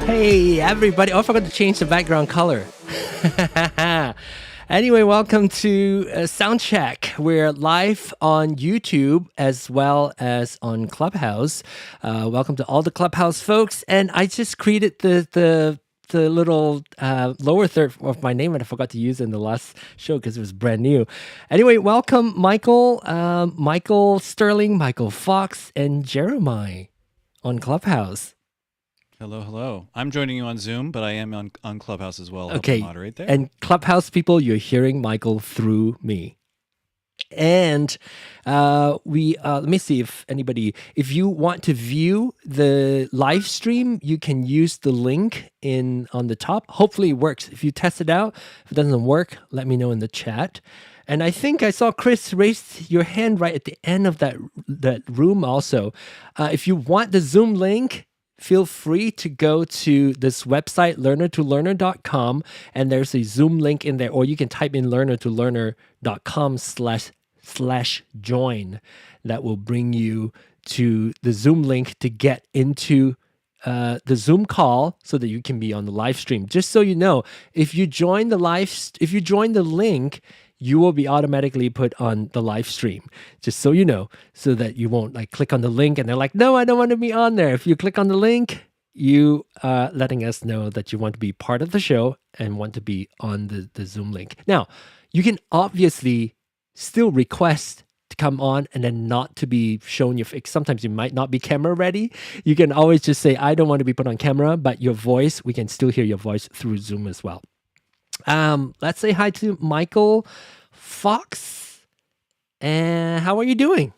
Hey, everybody. Oh, I forgot to change the background color. Anyway, welcome to Soundcheck. We're live on YouTube as well as on Clubhouse. Welcome to all the Clubhouse folks. And I just created the little lower third of my name, and I forgot to use it in the last show because it was brand new. Anyway, welcome Michael, Michael Sterling, Michael Fox, and Jeremiah on Clubhouse. Hello, hello. I'm joining you on Zoom, but I am on Clubhouse as well. Okay, Moderate there. And Clubhouse people, you're hearing Michael through me. And let me see if you want to view the live stream, you can use the link on the top. Hopefully it works. If you test it out, if it doesn't work, let me know in the chat. And I think I saw Chris raise your hand right at the end of that room also. If you want the Zoom link, feel free to go to this website, learnertolearner.com, and there's a Zoom link in there, or you can type in learnertolearner.com/join. That will bring you to the Zoom link to get into the Zoom call so that you can be on the live stream. Just so you know, if you join the link, you will be automatically put on the live stream, just so you know, so that you won't like click on the link and they're like, no, I don't want to be on there. If you click on the link, you are letting us know that you want to be part of the show and want to be on the Zoom link. Now, you can obviously still request to come on and then not to be shown your face. Sometimes you might not be camera ready. You can always just say, I don't want to be put on camera, but your voice, we can still hear your voice through Zoom as well. Let's say hi to Michael Fox. And how are you doing?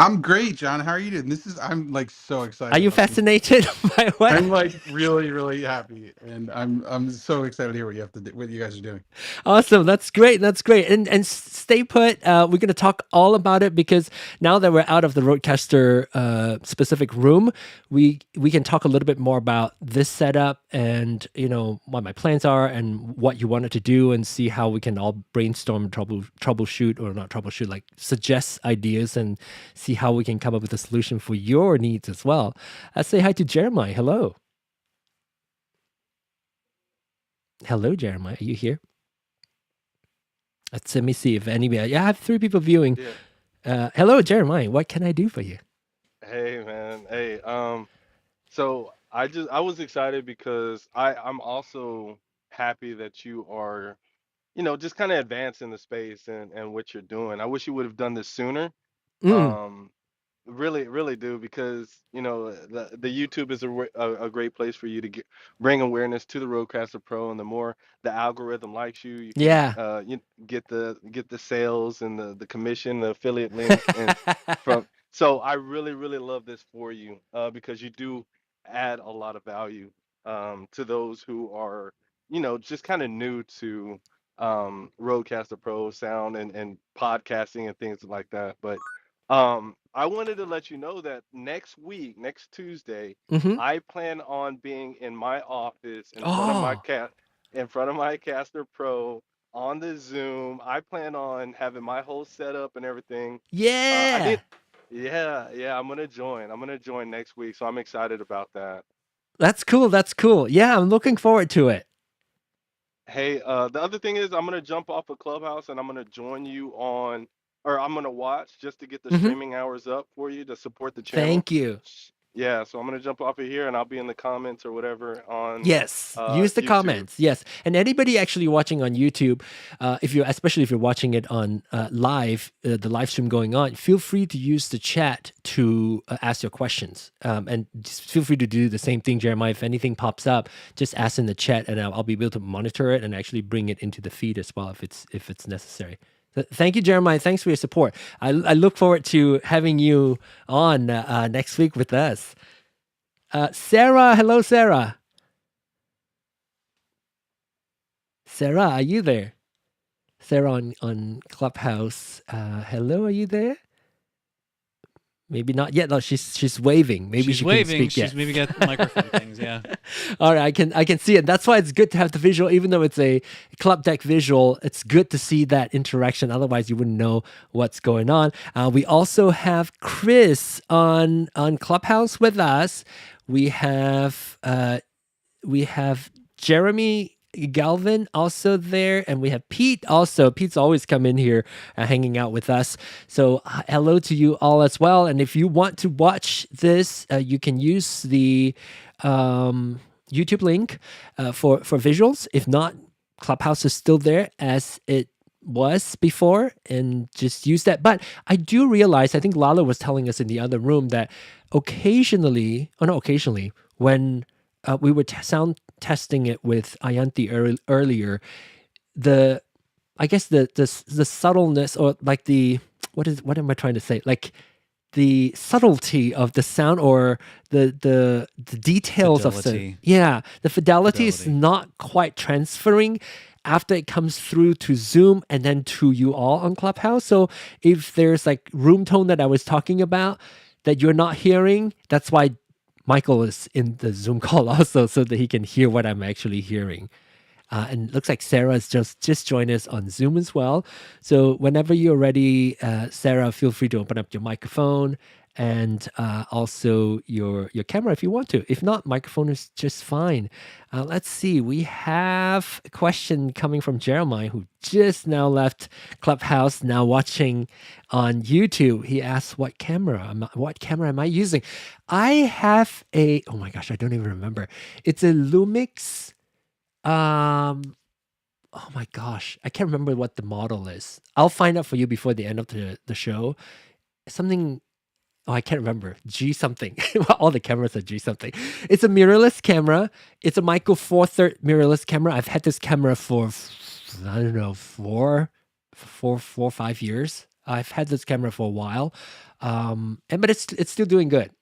I'm great, John. How are you doing? I'm like so excited. Are you fascinated by what? I'm like really, really happy, and I'm so excited to hear what you guys are doing. Awesome. That's great. That's great. And stay put. We're going to talk all about it because now that we're out of the Roadcaster specific room, we can talk a little bit more about this setup and, you know, what my plans are and what you wanted to do, and see how we can all brainstorm, troubleshoot, or not troubleshoot, like suggest ideas and see how we can come up with a solution for your needs as well. Let's say hi to Jeremiah. Hello. Hello, Jeremiah. Are you here? Let me see if anybody. Yeah, I have 3 people viewing. Yeah. Hello, Jeremiah. What can I do for you? Hey, man. Hey, so I was excited because I'm also happy that you are, just kind of advancing the space and what you're doing. I wish you would have done this sooner. Really, really do, because the YouTube is a great place for you to bring awareness to the Rodecaster Pro, and the more the algorithm likes you, you can you get the sales and the commission, the affiliate link, and so I really, really love this for you because you do add a lot of value to those who are just kind of new to Rodecaster Pro sound and podcasting and things like that, but I wanted to let you know that next Tuesday, I plan on being in my office in front of my Caster Pro on the Zoom. I plan on having my whole setup and everything. Yeah. Yeah, I'm gonna join next week, so I'm excited about that. That's cool. Yeah, I'm looking forward to it. Hey, the other thing is I'm gonna jump off of Clubhouse and I'm gonna join you or I'm gonna watch just to get the streaming hours up for you to support the channel. Thank you. Yeah, so I'm gonna jump off of here and I'll be in the comments or whatever on. Yes, use the YouTube. comments. Yes, and anybody actually watching on YouTube, especially if you're watching it on live, the live stream going on, feel free to use the chat to ask your questions, and just feel free to do the same thing, Jeremiah. If anything pops up, just ask in the chat, and I'll be able to monitor it and actually bring it into the feed as well if it's necessary. Thank you, Jeremiah. Thanks for your support. I look forward to having you on next week with us. Sarah, hello, Sarah. Sarah, are you there? Sarah on Clubhouse. Hello, are you there? Maybe not yet. No, she's waving. Maybe she's she waving. Can speak She's maybe got the microphone things. Yeah. All right, I can see it. That's why it's good to have the visual, even though it's a club deck visual. It's good to see that interaction. Otherwise, you wouldn't know what's going on. We also have Chris on Clubhouse with us. We have we have Jeremy Galvin also there, and we have Pete also. Pete's always come in here hanging out with us. So hello to you all as well. And if you want to watch this, you can use the YouTube link for visuals. If not, Clubhouse is still there as it was before, and just use that. But I do realize, I think Lala was telling us in the other room that occasionally, when we were sound testing it with Ayanti earlier, I guess the subtleness, or like what am I trying to say? Like the subtlety of the sound, or the details of the fidelity is not quite transferring after it comes through to Zoom and then to you all on Clubhouse. So if there's like room tone that I was talking about that you're not hearing, that's why Michael is in the Zoom call also, so that he can hear what I'm actually hearing. And it looks like Sarah has just joined us on Zoom as well. So whenever you're ready, Sarah, feel free to open up your microphone and also your camera if you want to. If not, microphone is just fine. Let's see. We have a question coming from Jeremiah, who just now left Clubhouse, now watching on YouTube. He asks, what camera am I using? I have oh my gosh, I don't even remember. It's a Lumix. Oh my gosh, I can't remember what the model is. I'll find out for you before the end of the show. Something, I can't remember. G something. All the cameras are G something. It's a mirrorless camera. It's a Micro Four Third mirrorless camera. I've had this camera for, I don't know, 5 years. I've had this camera for a while. But it's still doing good.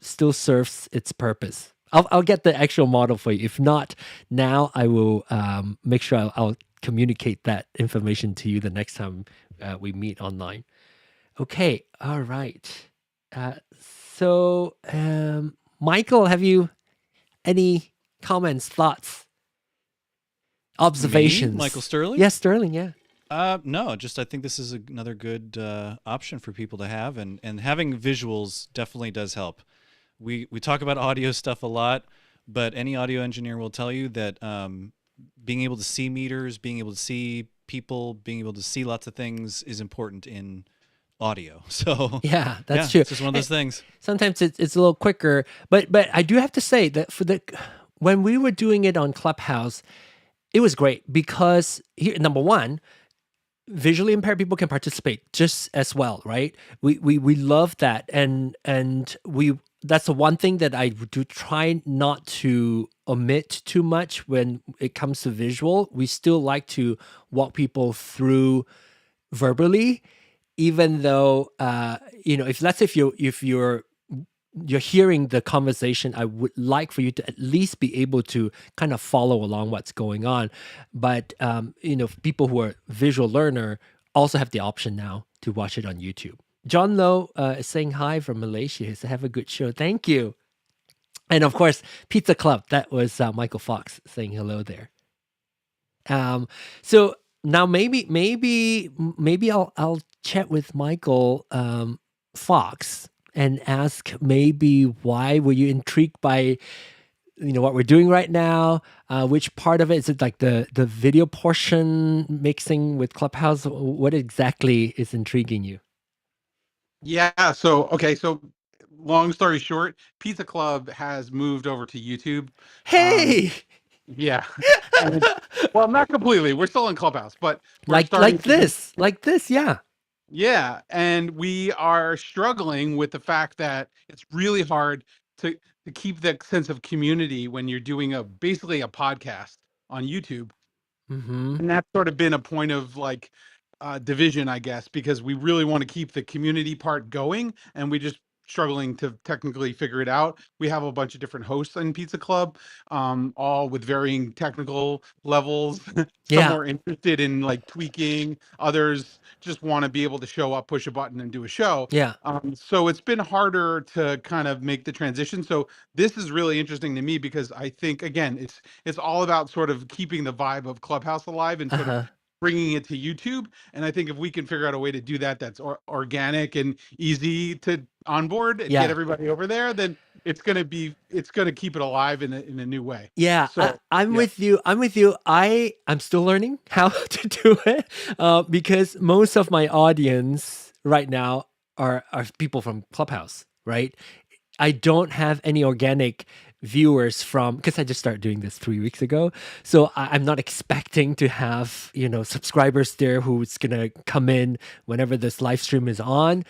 Still serves its purpose. I'll get the actual model for you. If not now, I will make sure I'll communicate that information to you the next time we meet online. Okay, all right. So, Michael, have you any comments, thoughts, observations? Me? Michael Sterling? Yes, Sterling, yeah. No, just I think this is another good option for people to have, and having visuals definitely does help. We talk about audio stuff a lot, but any audio engineer will tell you that being able to see meters, being able to see people, being able to see lots of things is important in audio. So yeah, that's true. It's just one of those things. Sometimes it's a little quicker, but I do have to say that when we were doing it on Clubhouse, it was great because here, number one, visually impaired people can participate just as well, right? We love that, and that's the one thing that I do try not to omit too much when it comes to visual. We still like to walk people through verbally, even though if you're hearing the conversation, I would like for you to at least be able to kind of follow along what's going on. But people who are visual learner also have the option now to watch it on YouTube. John Lowe is saying hi from Malaysia. He said, have a good show. Thank you. And of course, Pizza Club. That was Michael Fox saying hello there. So now maybe I'll chat with Michael Fox and ask maybe why were you intrigued by what we're doing right now? Which part of it is it, like the video portion mixing with Clubhouse? What exactly is intriguing you? Yeah. So long story short, Pizza Club has moved over to YouTube. Hey. Yeah. Well, not completely. We're still in Clubhouse, but we're like this. Yeah. Yeah, and we are struggling with the fact that it's really hard to keep that sense of community when you're doing basically a podcast on YouTube. Mm-hmm. And that's sort of been a point of division, I guess, because we really want to keep the community part going, and we just struggling to technically figure it out. We have a bunch of different hosts in Pizza Club, all with varying technical levels. Some are interested in tweaking, others just want to be able to show up, push a button, and do a show. Yeah. So it's been harder to kind of make the transition. So this is really interesting to me because I think, again, it's all about sort of keeping the vibe of Clubhouse alive and sort of bringing it to YouTube. And I think if we can figure out a way to do that, that's organic and easy to onboard and get everybody over there, then it's gonna keep it alive in a new way. Yeah, So I'm yeah, with you. I'm with you. I'm still learning how to do it because most of my audience right now are people from Clubhouse, right? I don't have any organic viewers from because I just started doing this 3 weeks ago. So I'm not expecting to have subscribers there who's gonna come in whenever this live stream is on.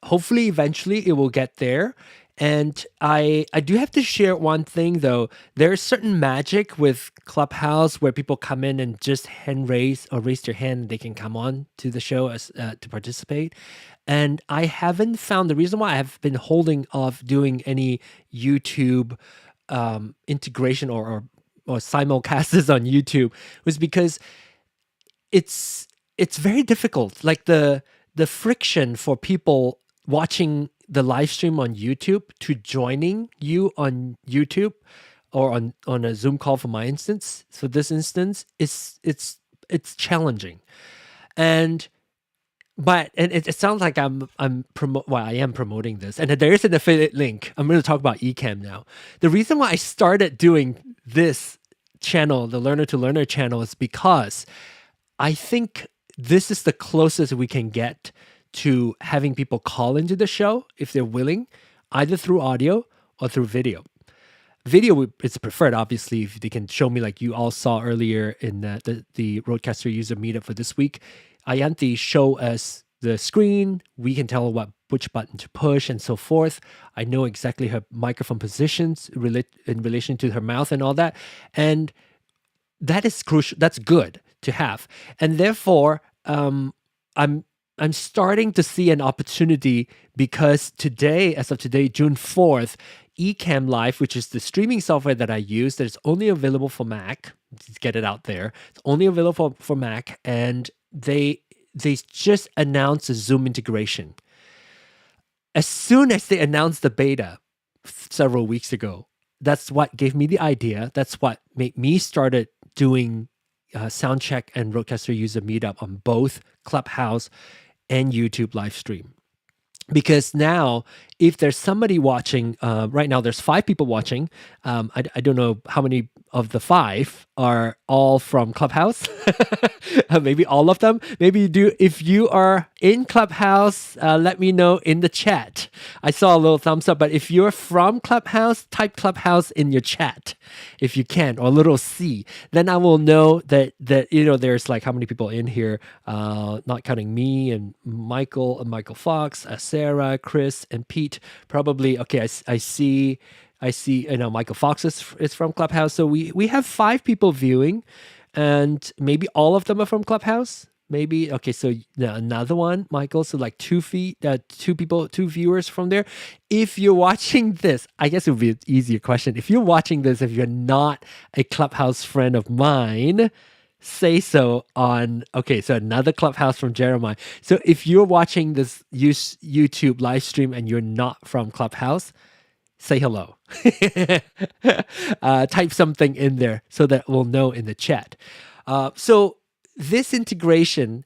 Hopefully, eventually, it will get there. And I do have to share one thing though. There's certain magic with Clubhouse where people come in and just hand raise or raise their hand and they can come on to the show as to participate. And I haven't found the reason why I have been holding off doing any YouTube integration or simulcasts on YouTube was because it's very difficult. Like the friction for people watching the live stream on YouTube to joining you on YouTube or on a Zoom call for my instance. For this instance, it's challenging. And it sounds like I am promoting this, and there is an affiliate link. I'm going to talk about Ecamm now. The reason why I started doing this channel, the Learner to Learner channel, is because I think this is the closest we can get to having people call into the show if they're willing, either through audio or through video. Video is preferred, obviously, if they can show me like you all saw earlier in the Roadcaster user meetup for this week. Ayanti show us the screen. We can tell which button to push and so forth. I know exactly her microphone positions in relation to her mouth and all that. And that is crucial. That's good to have. And therefore, I'm starting to see an opportunity because today, as of today, June 4th, Ecamm Live, which is the streaming software that I use, that is only available for Mac. Let's get it out there. It's only available for Mac, and they just announced a Zoom integration. As soon as they announced the beta several weeks ago, that's what gave me the idea. That's what made me started doing Soundcheck and Roadcaster user meetup on both Clubhouse and YouTube live stream. Because now, if there's somebody watching, right now there's 5 people watching. I don't know how many of the 5 are all from Clubhouse. Maybe all of them. Maybe you do. If you are in Clubhouse, let me know in the chat. I saw a little thumbs up, but if you're from Clubhouse, type Clubhouse in your chat if you can, or a little C. Then I will know that there's like how many people in here, not counting me and Michael Fox, Sarah, Chris, and Pete. Probably okay. I see. Michael Fox is from Clubhouse, so we have 5 people viewing, and maybe all of them are from Clubhouse. Maybe okay. So another one, Michael. So like 2 viewers from there. If you're watching this, I guess it would be an easier question. If you're watching this, if you're not a Clubhouse friend of mine, say so on. Okay, so another Clubhouse from Jeremiah. So if you're watching this YouTube live stream and you're not from Clubhouse, say hello. Type something in there so that we'll know in the chat. So this integration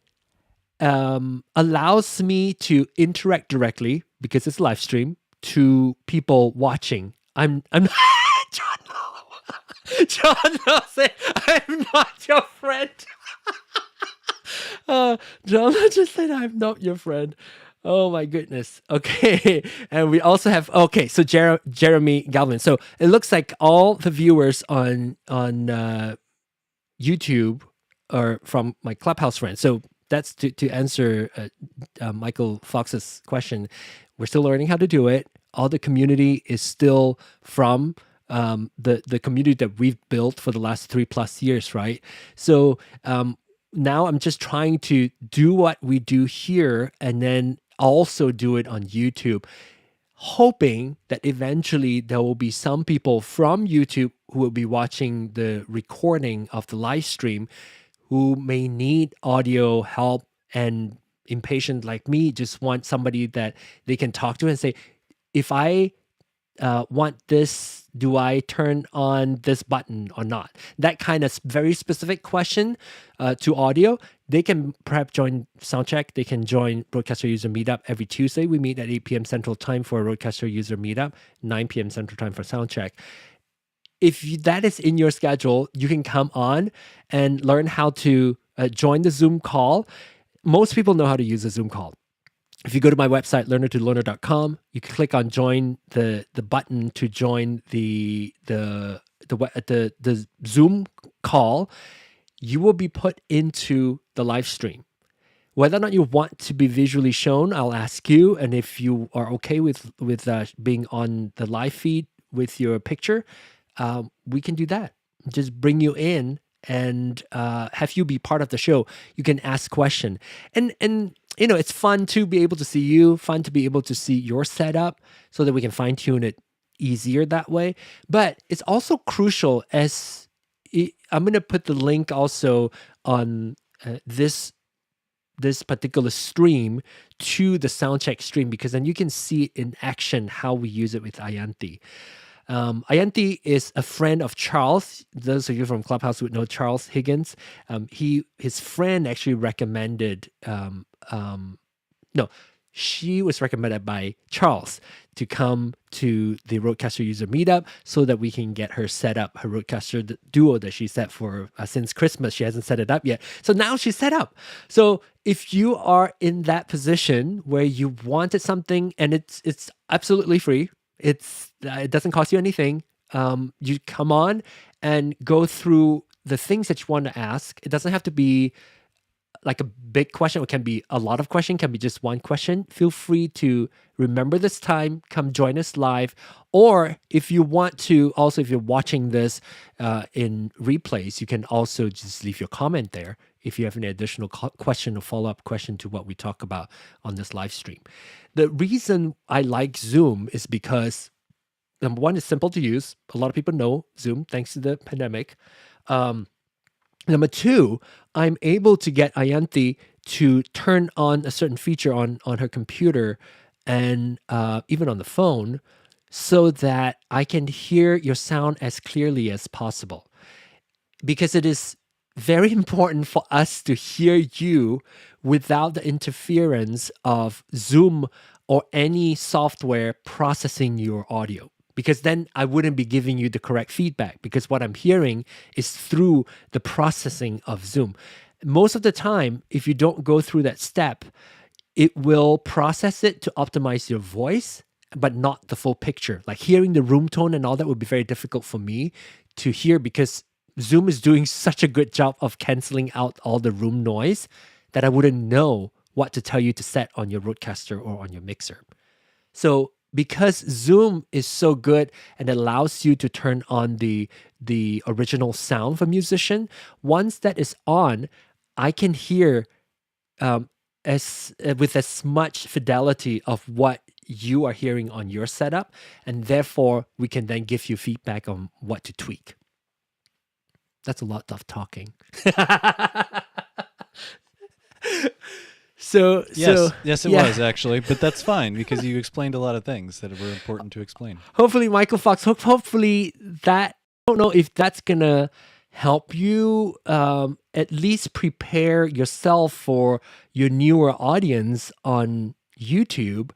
allows me to interact directly, because it's a live stream, to people watching. I'm John Lowe. John Lowe said, I'm not your friend. John Lowe just said, I'm not your friend. Oh my goodness. Okay. And we also have, okay, so Jeremy Galvin. So it looks like all the viewers on YouTube are from my Clubhouse friends. So that's to answer Michael Fox's question. We're still learning how to do it. All the community is still from the community that we've built for the last 3+ years, right? So now I'm just trying to do what we do here and then also do it on YouTube, hoping that eventually there will be some people from YouTube who will be watching the recording of the live stream who may need audio help and impatient like me just want somebody that they can talk to and say, if I want this? Do I turn on this button or not? That kind of very specific question to audio. They can perhaps join Soundcheck. They can join Roadcaster User Meetup every Tuesday. We meet at 8 p.m. Central Time for a Roadcaster User Meetup, 9 p.m. Central Time for Soundcheck. If that is in your schedule, you can come on and learn how to join the Zoom call. Most people know how to use a Zoom call. If you go to my website, learner2learner.com, you can click on join the button to join the Zoom call. You will be put into the live stream. Whether or not you want to be visually shown, I'll ask you. And if you are okay with being on the live feed with your picture, we can do that. Just bring you in and have you be part of the show. You can ask question. And it's fun to be able to see you, fun to be able to see your setup so that we can fine tune it easier that way. But it's also crucial I'm going to put the link also on this particular stream to the Soundcheck stream, because then you can see it in action how we use it with Ayanti. Ayanti is a friend of Charles. Those of you from Clubhouse would know Charles Higgins. His friend actually recommended, she was recommended by Charles to come to the Roadcaster User Meetup so that we can get her set up, her Roadcaster Duo that she set for since Christmas. She hasn't set it up yet. So now she's set up. So if you are in that position where you wanted something and it's absolutely free, it doesn't cost you anything. You come on and go through the things that you want to ask. It doesn't have to be like a big question. It can be a lot of questions, can be just one question. Feel free to remember this time, come join us live. Or if you want to, also, if you're watching this in replays, you can also just leave your comment there if you have any additional question or follow-up question to what we talk about on this live stream. The reason I like Zoom is because, number one, it's simple to use. A lot of people know Zoom thanks to the pandemic. Number two, I'm able to get Ayanti to turn on a certain feature on her computer and even on the phone so that I can hear your sound as clearly as possible. Because it is very important for us to hear you without the interference of Zoom or any software processing your audio. Because then I wouldn't be giving you the correct feedback, because what I'm hearing is through the processing of Zoom. Most of the time, if you don't go through that step, it will process it to optimize your voice, but not the full picture. Like hearing the room tone and all that would be very difficult for me to hear, because Zoom is doing such a good job of canceling out all the room noise that I wouldn't know what to tell you to set on your Rodecaster or on your mixer. So because Zoom is so good and allows you to turn on the original sound of a musician, once that is on, I can hear with as much fidelity of what you are hearing on your setup, and therefore we can then give you feedback on what to tweak. That's a lot of talking. Yes, it was actually, but that's fine because you explained a lot of things that were important to explain. Hopefully, Michael Fox, hopefully that, I don't know if that's going to help you at least prepare yourself for your newer audience on YouTube.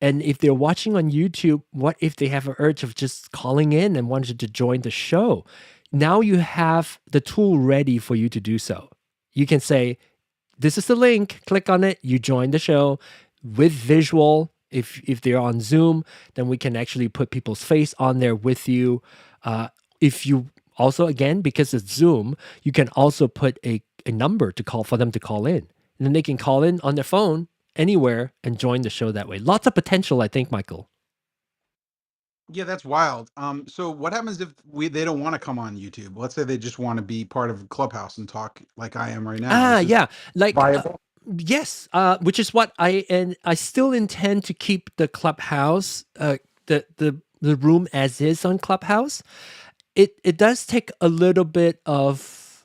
And if they're watching on YouTube, what if they have an urge of just calling in and wanted to join the show? Now you have the tool ready for you to do so. You can say, this is the link, click on it, you join the show with visual. If they're on Zoom, then we can actually put people's face on there with you. If you also, again, because it's Zoom, you can also put a number to call for them to call in. And then they can call in on their phone anywhere and join the show that way. Lots of potential, I think, Michael. Yeah, that's wild. So what happens if they don't want to come on YouTube? Let's say they just want to be part of Clubhouse and talk like I am right now. Yeah, like viable? Yes, which is what I still intend to keep the Clubhouse, the room as is on Clubhouse. It does take a little bit of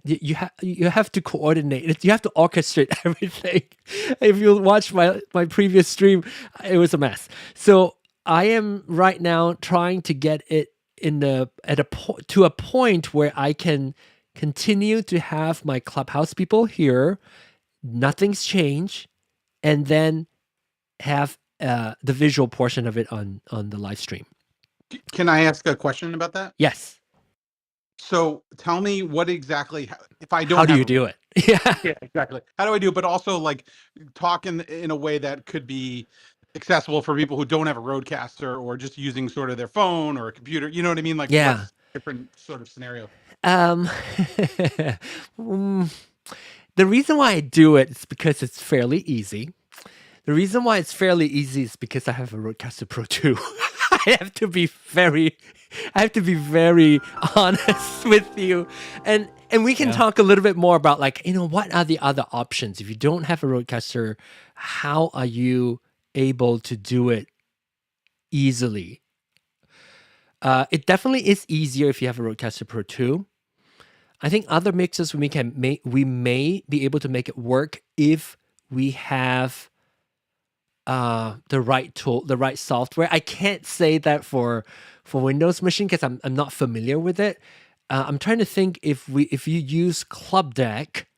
you have to coordinate. You have to orchestrate everything. If you watch my previous stream, it was a mess. So I am right now trying to get it to a point where I can continue to have my Clubhouse people here, nothing's changed, and then have the visual portion of it on the live stream. Can I ask a question about that? Yes. So tell me what exactly, if I don't How do have you a do it? Yeah. Yeah, exactly. How do I do it? But also like talk in a way that could be accessible for people who don't have a roadcaster or just using sort of their phone or a computer. You know what I mean? Like Yeah. what's different sort of scenario? Mm, the reason why I do it is because it's fairly easy. The reason why it's fairly easy is because I have a Rodecaster Pro 2. I have to be very honest with you. And we can talk a little bit more about like, what are the other options? If you don't have a Rodecaster, how are you able to do it easily? It definitely is easier if you have a Rodecaster Pro 2. I think other mixes we may be able to make it work if we have the right tool, the right software. I can't say that for Windows machine because I'm not familiar with it. I'm trying to think if you use Club Deck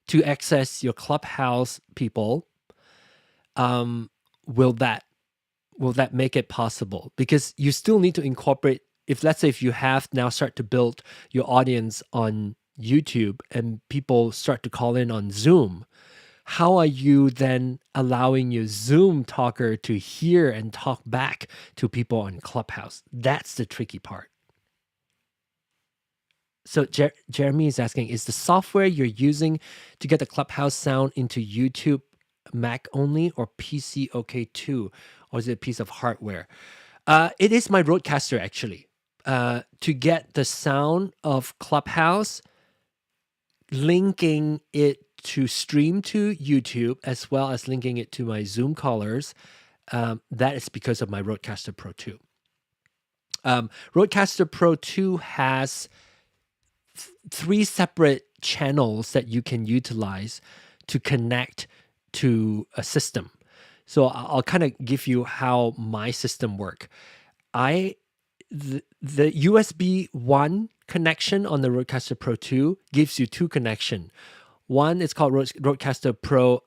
to access your Clubhouse people, will that make it possible? Because you still need to incorporate. Let's say if you have now start to build your audience on YouTube and people start to call in on Zoom, how are you then allowing your Zoom talker to hear and talk back to people on Clubhouse? That's the tricky part. So Jeremy is asking, is the software you're using to get the Clubhouse sound into YouTube Mac only or PC okay too? Or is it a piece of hardware? It is my Rodecaster actually. To get the sound of Clubhouse, linking it to stream to YouTube as well as linking it to my Zoom callers, that is because of my Rodecaster Pro 2. Rodecaster Pro 2 has 3 separate channels that you can utilize to connect to a system. So I'll kind of give you how my system work. The USB 1 connection on the Rodecaster Pro 2 gives you 2 connection. One is called Rodecaster Pro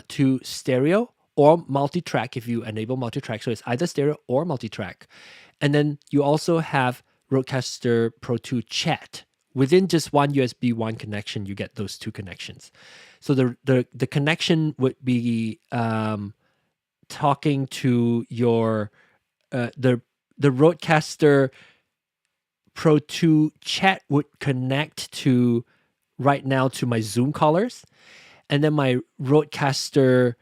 2 stereo or multi-track if you enable multi-track. So it's either stereo or multi-track. And then you also have Rodecaster Pro 2 chat. Within just one USB 1 connection, you get those 2 connections. So the connection would be talking to your the Rodecaster Pro 2 chat would connect to right now to my Zoom callers, and then my Rodecaster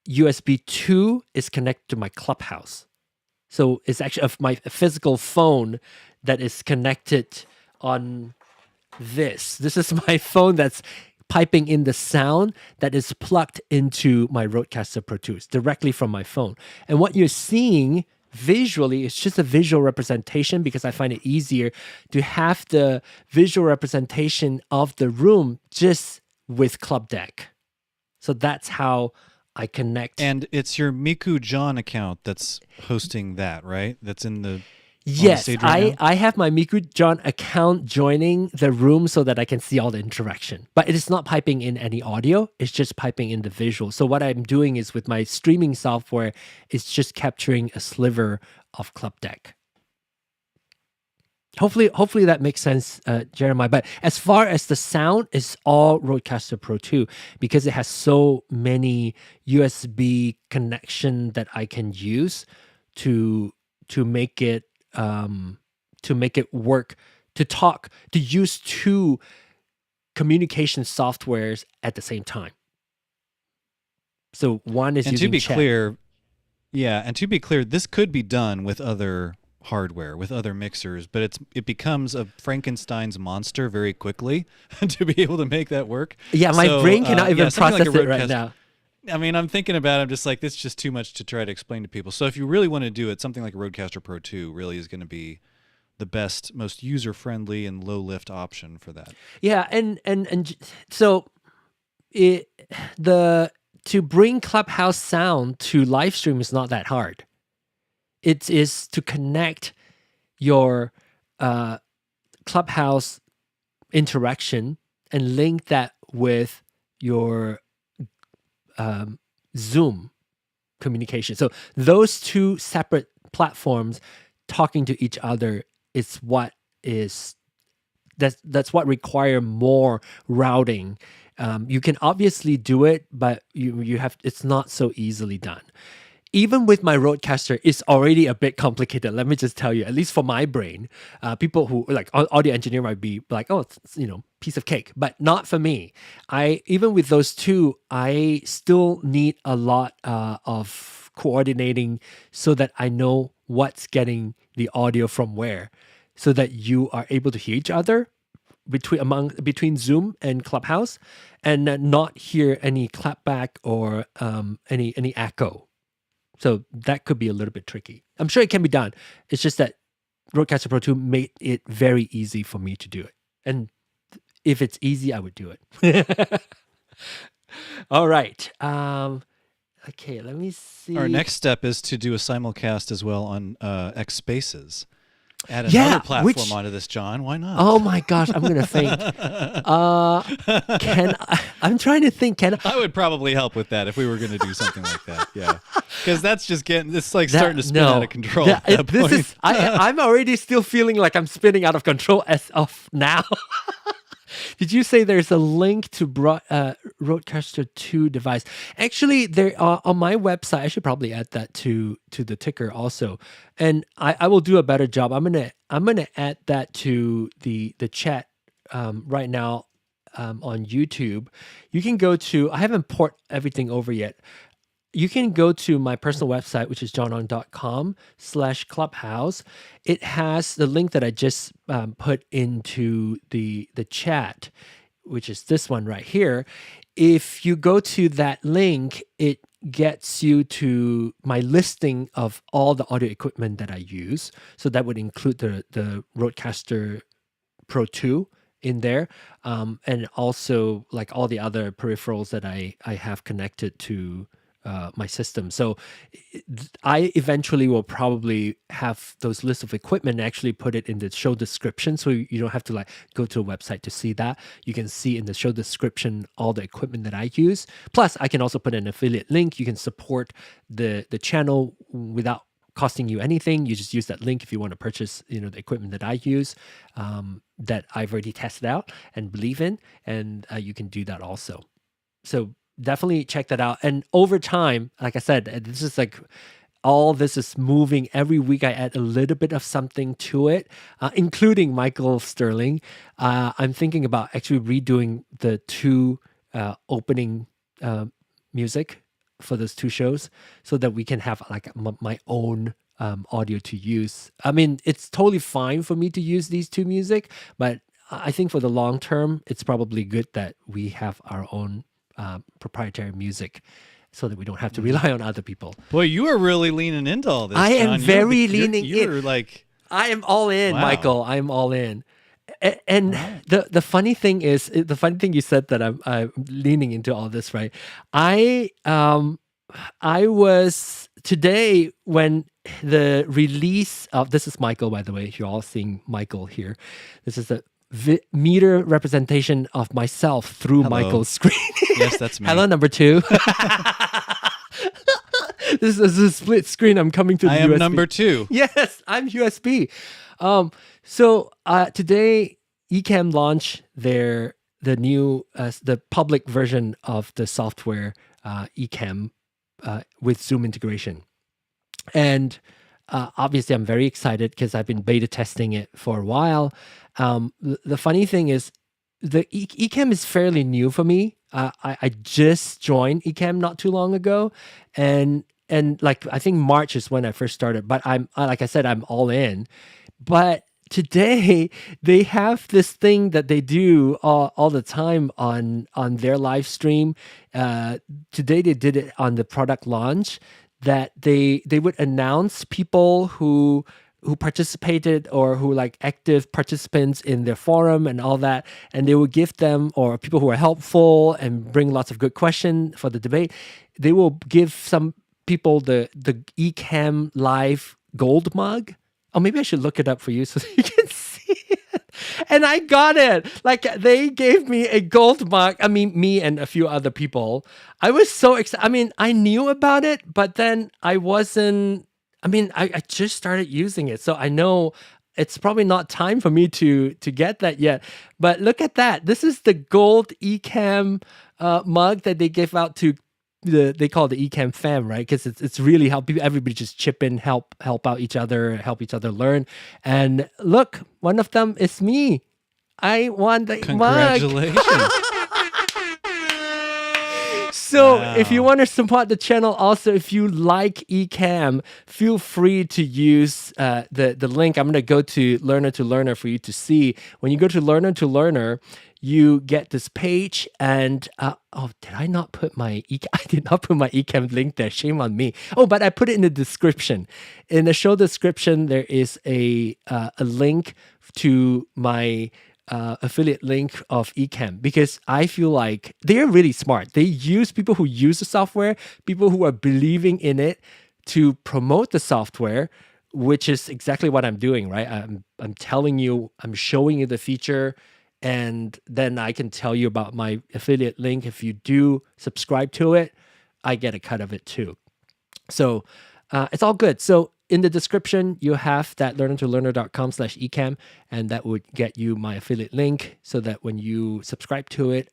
USB 2 is connected to my Clubhouse. So it's actually my physical phone that is connected on this. This is my phone that's piping in the sound that is plugged into my Rodecaster Pro 2. It's directly from my phone. And what you're seeing visually is just a visual representation because I find it easier to have the visual representation of the room just with Club Deck. So that's how I connect. And it's your Miku John account that's hosting that, right? That's in the Yes, right I have my Miku John account joining the room so that I can see all the interaction. But it is not piping in any audio. It's just piping in the visual. So what I'm doing is with my streaming software, it's just capturing a sliver of Club Deck. Hopefully that makes sense, Jeremiah. But as far as the sound, it's all Rodecaster Pro 2 because it has so many USB connection that I can use to make it work, to use 2 communication softwares at the same time. So one is using chat. And to be clear, this could be done with other hardware, with other mixers, but it becomes a Frankenstein's monster very quickly to be able to make that work. Yeah, my brain cannot even process it right now. I mean, I'm thinking about it. I'm just like, it's just too much to try to explain to people. So if you really want to do it, something like a Rodecaster Pro 2 really is going to be the best, most user-friendly and low-lift option for that. Yeah, and so to bring Clubhouse sound to live stream is not that hard. It is to connect your Clubhouse interaction and link that with your Zoom communication. So those two separate platforms talking to each other is what is that's what require more routing. You can obviously do it, but you have it's not so easily done. Even with my Rodecaster, it's already a bit complicated. Let me just tell you, at least for my brain, people who like audio engineer might be like, oh, it's, piece of cake, but not for me. Even with those two, I still need a lot of coordinating so that I know what's getting the audio from where, so that you are able to hear each other between Zoom and Clubhouse, and not hear any clapback or any echo. So that could be a little bit tricky. I'm sure it can be done. It's just that Rodecaster Pro 2 made it very easy for me to do it. And if it's easy, I would do it. All right. Okay, let me see. Our next step is to do a simulcast as well on X Spaces. Add another platform onto this, John. Why not? Oh my gosh, I'm gonna faint. I'm trying to think. I would probably help with that if we were going to do something like that. Yeah, because that's just starting to spin out of control. I'm already still feeling like I'm spinning out of control as of now. Did you say there's a link to Rodecaster 2 device? Actually, there on my website. I should probably add that to the ticker also, and I will do a better job. I'm gonna add that to the chat right now on YouTube. You can go to. I haven't port everything over yet. You can go to my personal website, which is johnong.com/clubhouse. It has the link that I just put into the chat, which is this one right here. If you go to that link, it gets you to my listing of all the audio equipment that I use. So that would include the Rodecaster Pro 2 in there, and also like all the other peripherals that I have connected to my system. So I eventually will probably have those lists of equipment and actually put it in the show description, so you don't have to like go to a website to see that. You can see in the show description all the equipment that I use. Plus, I can also put an affiliate link. You can support the channel without costing you anything. You just use that link if you want to purchase the equipment that I use, that I've already tested out and believe in, and you can do that also. So definitely check that out. And over time, like I said, this is like all this is moving. Every week I add a little bit of something to it, including Michael Sterling. I'm thinking about actually redoing the two opening music for those two shows, so that we can have like my own audio to use. I mean, it's totally fine for me to use these two music, but I think for the long term, it's probably good that we have our own proprietary music, so that we don't have to rely on other people. Boy, you are really leaning into all this, I John. am very leaning in. You're like, I am all in, wow. Michael. I'm all in. And the funny thing is, the funny thing you said that I'm leaning into all this, right? I was today when the release of, this is Michael, by the way. You're all seeing Michael here. This is a meter representation of myself through Michael's screen. Yes, that's me. Hello, number 2. This is a split screen. I'm coming to the USB. I am number 2. Yes, I'm USB. So today, Ecamm launched the new the public version of the software Ecamm with Zoom integration, and obviously I'm very excited because I've been beta testing it for a while. The funny thing is, the Ecamm is fairly new for me. I just joined Ecamm not too long ago, and like I think March is when I first started. But I'm like I said, I'm all in. But today they have this thing that they do all the time on their live stream. Today they did it on the product launch, that they would announce people who participated or who like active participants in their forum and all that, and they will give them, or people who are helpful and bring lots of good questions for the debate, they will give some people the Ecamm live gold mug. Oh, maybe I should look it up for you so that you can see it. And I got it. Like they gave me a gold mug. I mean, me and a few other people. I was so excited. I mean, I knew about it, but then I wasn't. I mean, I just started using it, so I know it's probably not time for me to get that yet. But look at that. This is the gold Ecamm mug that they give out to they call it the Ecamm fam, right? Because it's really help people, everybody just chip in, help out each other, help each other learn. And look, one of them is me. I won the mug. Congratulations. So if you Wow. want to support the channel, also if you like Ecamm, feel free to use the link. I'm going to go to Learner for you to see. When you go to Learner, you get this page, and did I not put my I did not put my Ecamm link there. Shame on me. Oh, but I put it in the description. In the show description, there is a link to my affiliate link of Ecamm, because I feel like they're really smart. They use people who use the software, people who are believing in it to promote the software, which is exactly what I'm doing, right? I'm telling you, I'm showing you the feature, and then I can tell you about my affiliate link. If you do subscribe to it, I get a cut of it too. So it's all good. So in the description, you have that learnertolearner.com/ecamm, and that would get you my affiliate link so that when you subscribe to it,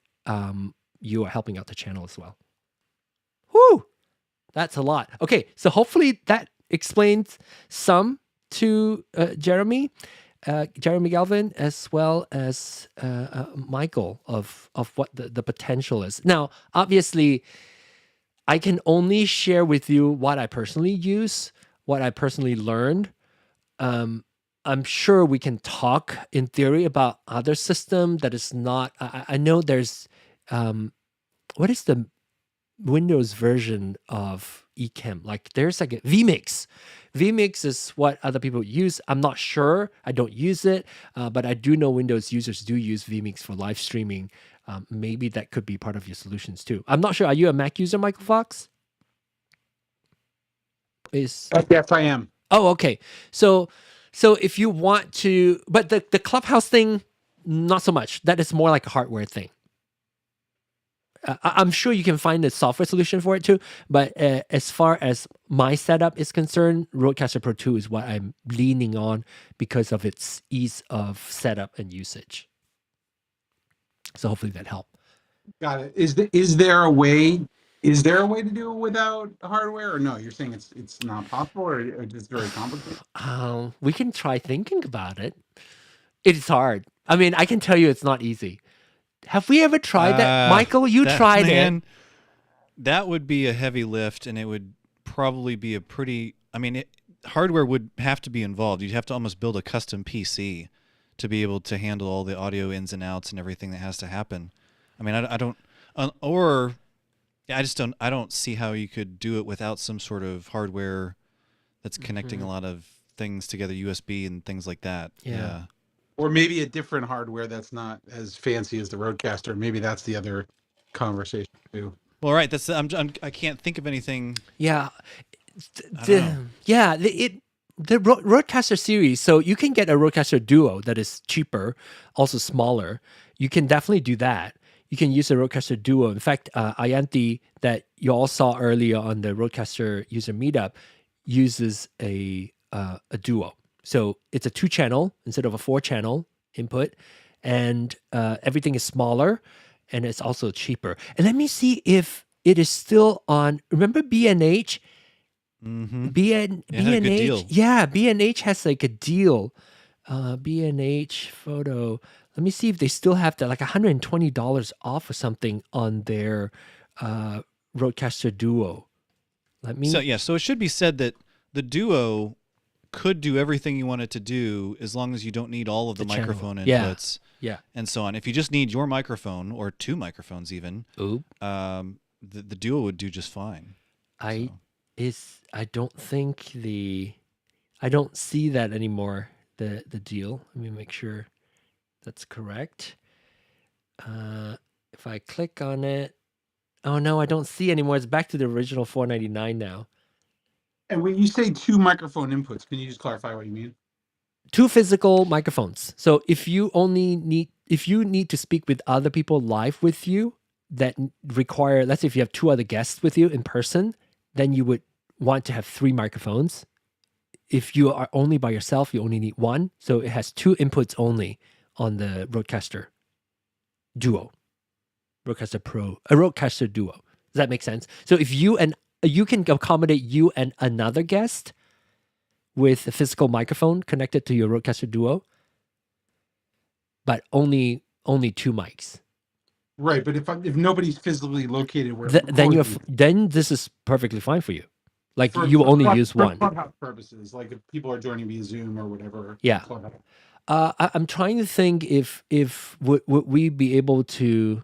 you are helping out the channel as well. Whoo! That's a lot. Okay, so hopefully that explains some to Jeremy Galvin, as well as Michael, of what the potential is. Now, obviously, I can only share with you what I personally use, what I personally learned. I'm sure we can talk in theory about other system that is not. I know there's what is the Windows version of Ecamm? Like there's like a vMix. vMix is what other people use. I'm not sure. I don't use it, but I do know Windows users do use vMix for live streaming. Maybe that could be part of your solutions too. I'm not sure. Are you a Mac user, Michael Fox? Yes, I am. Oh, okay. So if you want to, but the Clubhouse thing, not so much. That is more like a hardware thing. I'm sure you can find a software solution for it too, but as far as my setup is concerned, Rodecaster Pro 2 is what I'm leaning on because of its ease of setup and usage. So hopefully that helped. Got it. Is there a way? Is there a way to do it without hardware, or no? You're saying it's not possible, or it's very complicated? We can try thinking about it. It is hard. I mean, I can tell you it's not easy. Have we ever tried that? Michael, you tried it. That would be a heavy lift, and it would probably be a pretty. I mean, hardware would have to be involved. You'd have to almost build a custom PC to be able to handle all the audio ins and outs and everything that has to happen. I mean, I don't, or I just don't. I don't see how you could do it without some sort of hardware that's connecting a lot of things together, USB and things like that. Yeah. Or maybe a different hardware that's not as fancy as the Rodecaster. Maybe that's the other conversation too. Well, right. That's I can't think of anything. Yeah, the Rodecaster series. So you can get a Rodecaster Duo that is cheaper, also smaller. You can definitely do that. You can use a Rodecaster Duo. In fact, Ayanti, that you all saw earlier on the Rodecaster user meetup, uses a Duo. So it's a 2-channel instead of a 4-channel input, and everything is smaller, and it's also cheaper. And let me see if it is still on. Remember B&H? Mm-hmm. B&H, yeah, B&H has like a deal. B&H photo. Let me see if they still have that, like $120 off or something on their Rodecaster Duo. So it should be said that the Duo could do everything you want it to do as long as you don't need all of the microphone inputs, and so on. If you just need your microphone or 2 microphones, even, the Duo would do just fine. I don't see that anymore. The deal. Let me make sure that's correct. If I click on it, oh no, I don't see anymore. It's back to the original $499 now. And when you say 2 microphone inputs, can you just clarify what you mean? 2 physical microphones. So if you need to speak with other people live with you that require, let's say if you have 2 other guests with you in person, then you would want to have 3 microphones. If you are only by yourself, you only need 1. So it has 2 inputs only on the Rodecaster Duo, Rodecaster Pro, a Rodecaster Duo. Does that make sense? So if you can accommodate you and another guest with a physical microphone connected to your Rodecaster Duo, but only 2 mics. Right, but if nobody's physically located where then this is perfectly fine for you. Like for, you for only club, use for 1. Clubhouse purposes, like if people are joining via Zoom or whatever. Yeah. Clubhouse. I'm trying to think if would we be able to.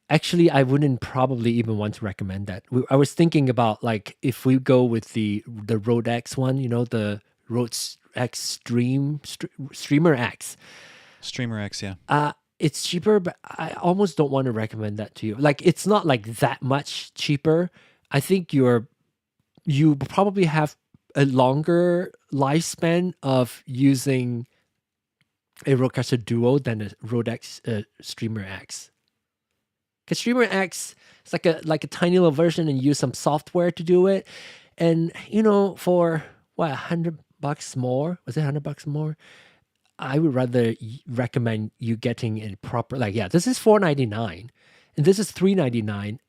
Actually, I wouldn't probably even want to recommend that. I was thinking about like if we go with the Rode X one, the Rode X Streamer X. Streamer X, yeah. It's cheaper, but I almost don't want to recommend that to you. Like it's not like that much cheaper. I think you probably have a longer lifespan of using a Rodecaster Duo than a Rode X Streamer X. Because Streamer X is like a tiny little version, and you use some software to do it. And for what, $100 more? Was it $100 more? I would rather recommend you getting a proper this is $499 and this is $399.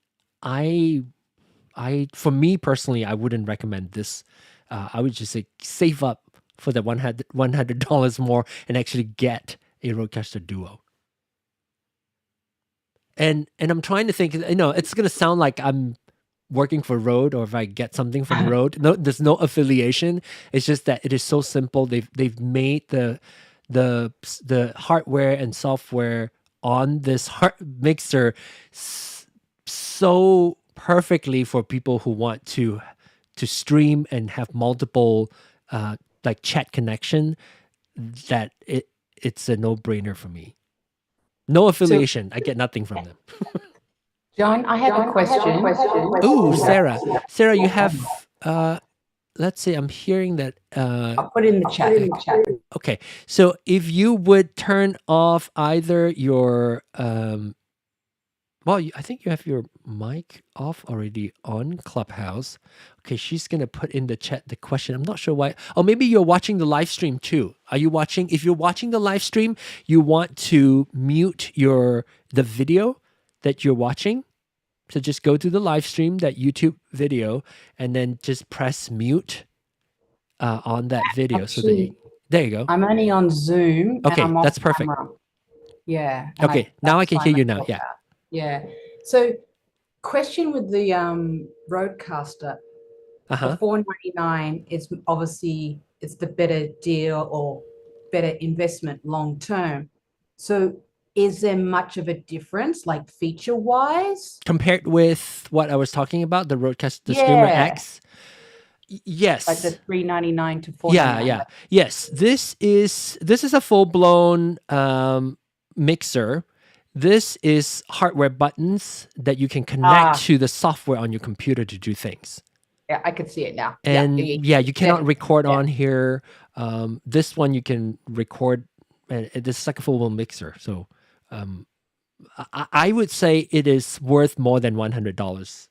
For me personally, I wouldn't recommend this. I would just say save up for the $100 more and actually get a Rodecaster Duo. And I'm trying to think, it's going to sound like I'm working for Rode, or if I get something from Rode. No, there's no affiliation. It's just that it is so simple. They've made the hardware and software on this mixer so perfectly for people who want to stream and have multiple like chat connection, that it's a no-brainer for me. No affiliation. I get nothing from them. John, I have a question. Ooh, Sarah. Sarah, you have, let's see, I'm hearing that. I'll put it in the chat. Okay. So if you would turn off either your, I think you have your mic off already on Clubhouse. Okay, she's going to put in the chat the question. I'm not sure why. Oh, maybe you're watching the live stream too. Are you watching? If you're watching the live stream, you want to mute the video that you're watching. So just go to the live stream, that YouTube video, and then just press mute on that video. Actually, there you go. I'm only on Zoom. Okay, and I'm that's perfect. Camera. Yeah. Okay, now I can hear you now. Yeah. Yeah. So, question with the Rodecaster. Uh-huh. For $499 is obviously it's the better deal or better investment long term. So is there much of a difference, like feature wise, compared with what I was talking about, the Rodecaster Streamer X? Yes. Like the $399 to $499. Yeah. Yes. This is a full blown mixer. This is hardware buttons that you can connect to the software on your computer to do things. Yeah, I can see it now. And you cannot record on here. This one you can record, and this is like a full-blown mixer. So I would say it is worth more than $100.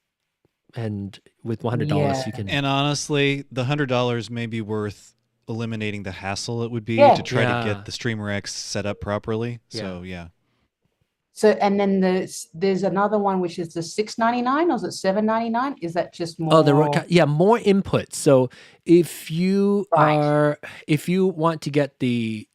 And with $100 you can. And honestly, the $100 may be worth eliminating the hassle it would be to try to get the Streamer X set up properly. So So, and then there's another one, which is the $699, or is it $799? Is that just more? Oh, more input. So if you want to get the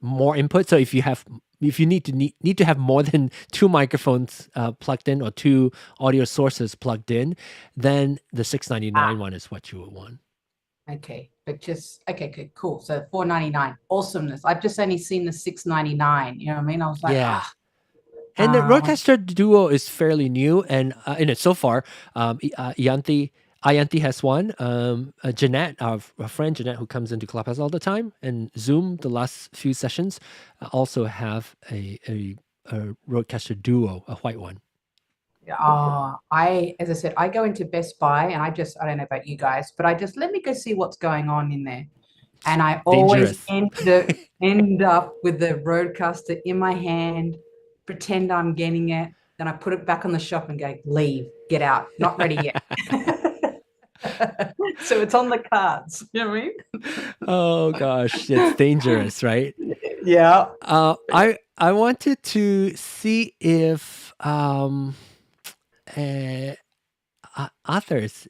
more input, so if you need to have more than 2 microphones plugged in, or 2 audio sources plugged in, then the $699 one is what you would want. Okay, but okay, cool. So $499, awesomeness. I've just only seen the $699. You know what I mean? I was like, And the Rodecaster Duo is fairly new, and in it so far, Ayanti has one. Jeanette, our friend Jeanette, who comes into Clubhouse all the time, and Zoom, the last few sessions, also have a Rodecaster Duo, a white one. As I said, I go into Best Buy and I don't know about you guys, but I just let me go see what's going on in there. And I always end up with the Rodecaster in my hand, pretend I'm getting it. Then I put it back on the shelf and go, leave, get out, not ready yet. So it's on the cards. You know what I mean? Oh gosh, it's dangerous, right? Yeah. I wanted to see if Arthur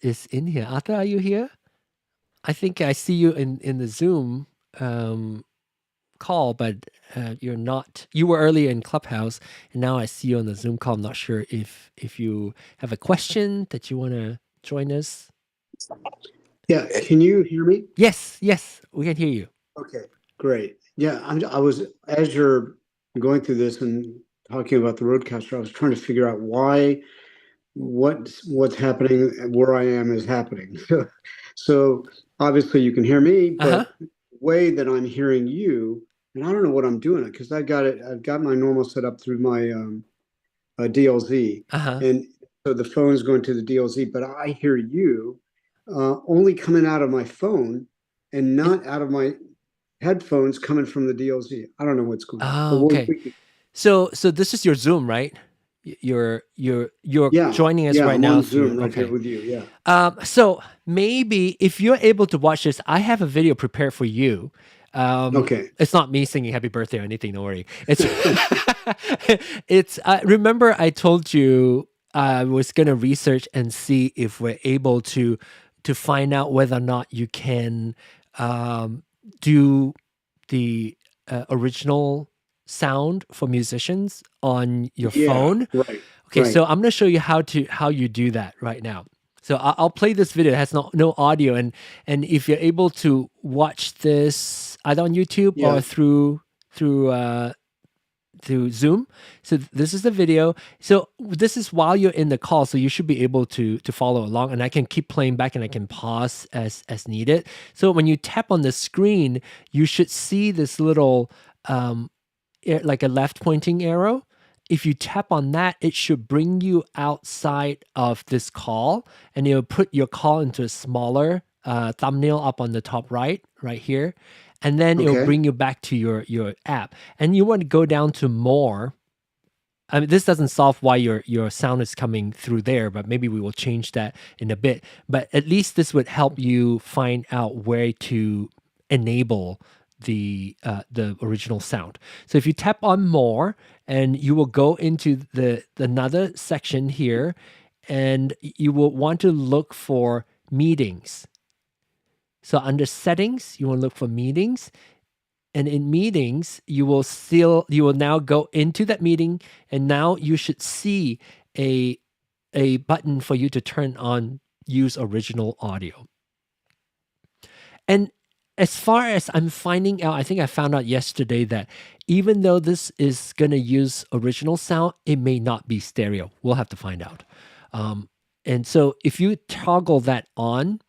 is in here. Arthur, are you here? I think I see you in the Zoom call, but you're not. You were earlier in Clubhouse, and now I see you on the Zoom call. I'm not sure if you have a question that you want to join us. Yeah, can you hear me? Yes, we can hear you. Okay, great. Yeah, I was, as you're going through this and talking about the Rodecaster, I was trying to figure out what's happening where I am is happening. So obviously you can hear me, but the way that I'm hearing you, and I don't know what I'm doing because I've got my normal setup through my DLZ, and so the phone's going to the DLZ, but I hear you only coming out of my phone and not out of my headphones coming from the DLZ. I don't know what's going on. Oh, okay. So this is your Zoom, right? You're joining us right now. Zoom right here with you. Yeah. So maybe if you're able to watch this, I have a video prepared for you. Okay. It's not me singing happy birthday or anything. Don't worry. It's remember I told you I was going to research and see if we're able to find out whether or not you can do the original sound for musicians on your phone. Right. Okay, so I'm going to show you how you do that right now. So I'll play this video. It has no audio, and if you're able to watch this either on YouTube or through Zoom. So this is the video. So this is while you're in the call, so you should be able to follow along, and I can keep playing back and I can pause as needed. So when you tap on the screen, you should see this little like a left pointing arrow. If you tap on that, it should bring you outside of this call, and it'll put your call into a smaller thumbnail up on the top right here. And then it'll bring you back to your app. And you want to go down to more. I mean, this doesn't solve why your sound is coming through there, but maybe we will change that in a bit. But at least this would help you find out where to enable the original sound. So if you tap on more, and you will go into another section here, and you will want to look for meetings. So under settings, you want to look for meetings, and in meetings, you will now go into that meeting, and now you should see a button for you to turn on use original audio. And as far as I'm finding out, I think I found out yesterday that even though this is going to use original sound, it may not be stereo. We'll have to find out. And so if you toggle that on,